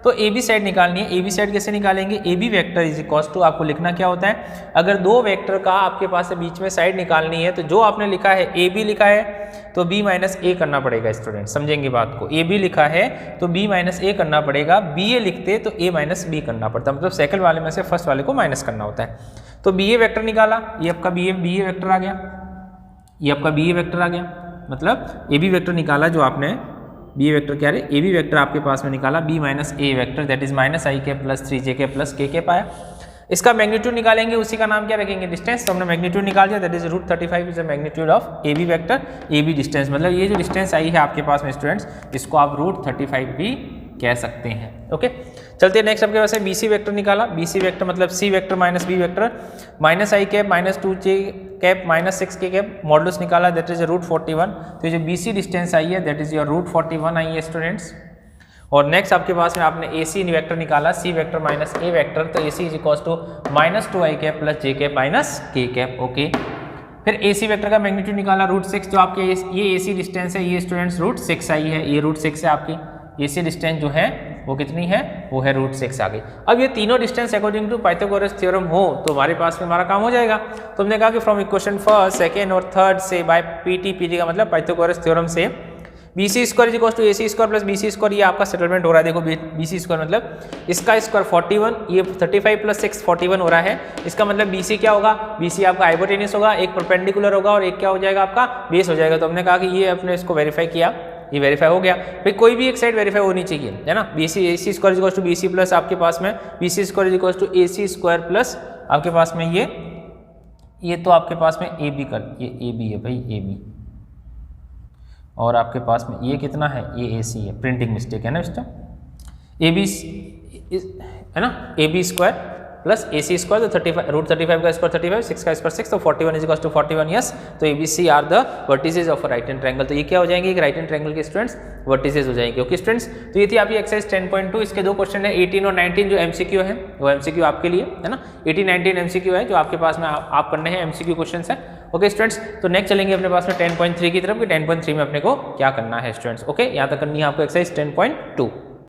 तो AB साइड निकालनी है, AB साइड कैसे निकालेंगे, AB vector is equal to, आपको लिखना क्या होता है, अगर दो वेक्टर का आपके पास बीच में साइड निकालनी है तो जो आपने लिखा है AB लिखा है तो B माइनस A करना पड़ेगा स्टूडेंट, समझेंगे बात को। AB लिखा है तो B माइनस A करना पड़ेगा, BA लिखते तो A माइनस B करना पड़ता, मतलब सेकंड वाले में से फर्स्ट वाले को माइनस करना होता है। तो BA वेक्टर निकाला, ये आपका BA वेक्टर आ गया, ये आपका BA वेक्टर आ गया, मतलब AB वेक्टर निकाला जो आपने, BA वेक्टर क्या है, AB वेक्टर आपके पास में निकाला, B minus A vector that is minus I के प्लस 3J के प्लस K के पाया। इसका मैग्नीट्यूड निकालेंगे, उसी का नाम क्या रखेंगे, डिस्टेंस। तो हमने मैग्नीट्यूड निकाल दिया, that is √35 is the magnitude of AB vector, AB distance, मतलब ये जो डिस्टेंस आई है आपके पास में स्टूडेंट्स, इसको आप √35 भी कह सकते हैं। ओके, चलते नेक्स्ट आपके पास है BC वेक्टर निकाला, BC वेक्टर मतलब C vector minus B vector, minus I cap minus 2J cap minus 6K cap, modulus निकाला दैट इज √41। तो ये जो BC डिस्टेंस आई है दैट इज योर √41 आई है स्टूडेंट्स। और नेक्स्ट आपके पास में आपने AC वेक्टर निकाला, C vector minus A vector, तो AC is equal to minus 2I cap plus J cap minus K cap. Okay, फिर AC वेक्टर का मैग्नीट्यूड निकाला √6, जो आपके ये AC डिस्टेंस है ये स्टूडेंट्स √6 आई है, ये √6 है आपकी AC डिस्टेंस जो है वो कितनी है, वो है √6 आ गई। अब ये तीनों distance according to Pythagoras theorem हो तो हमारे पास में हमारा काम हो जाएगा। तो हमने कहा कि फ्रॉम इक्वेशन फर्स्ट सेकेंड और थर्ड से बाय PT का मतलब पाइथागोरस थ्योरम से BC square is equal to AC square plus BC square, ये आपका सेटलमेंट हो रहा है। देखो BC स्क्वायर मतलब इसका स्क्वायर 41, ये 35 प्लस 6 41 हो रहा है। इसका मतलब BC क्या होगा, BC आपका हाइपोटेन्यूस होगा, एक परपेंडिकुलर होगा और एक क्या हो जाएगा आपका बेस हो जाएगा। तो हमने कहा कि ये अपने इसको वेरीफाई किया, ये वेरीफाई हो गया। फिर कोई भी एक साइड वेरीफाई होनी चाहिए, है ना। AC square is equal to BC plus आपके पास में BC square is equal to AC square plus आपके पास में ये तो आपके पास में AB कर, ये AB है भाई AB, और आपके पास में ये कितना है, ये AC है, प्रिंटिंग मिस्टेक है ना इसका, AB है ना, AB square plus AC square, तो 35 का स्क्वायर 35, 6 का स्क्वायर 6, तो 41 इज इक्वल टू 41 यस। तो ABC are the vertices of a right hand triangle. तो ये क्या हो जाएंगे, एक राइट हैंड ट्रायंगल के स्टूडेंट्स वर्टिसेस हो जाएंगे। ओके स्टूडेंट्स, तो ये थी आपकी एक्सरसाइज 10.2, इसके दो क्वेश्चन है 18 और 19 जो MCQ है, वो MCQ आपके लिए है ना, 18 19 MCQ है जो आपके पास में आप करने हैं, MCQ क्वेश्चन है। ओके स्टूडेंट्स, तो नेक्स्ट चलेंगे अपने पास में 10.3 की तरफ कि 10.3 में अपने को क्या करना है स्टूडेंट्स। ओके, यहाँ तक करनी है आपको एक्सरसाइज 10.2।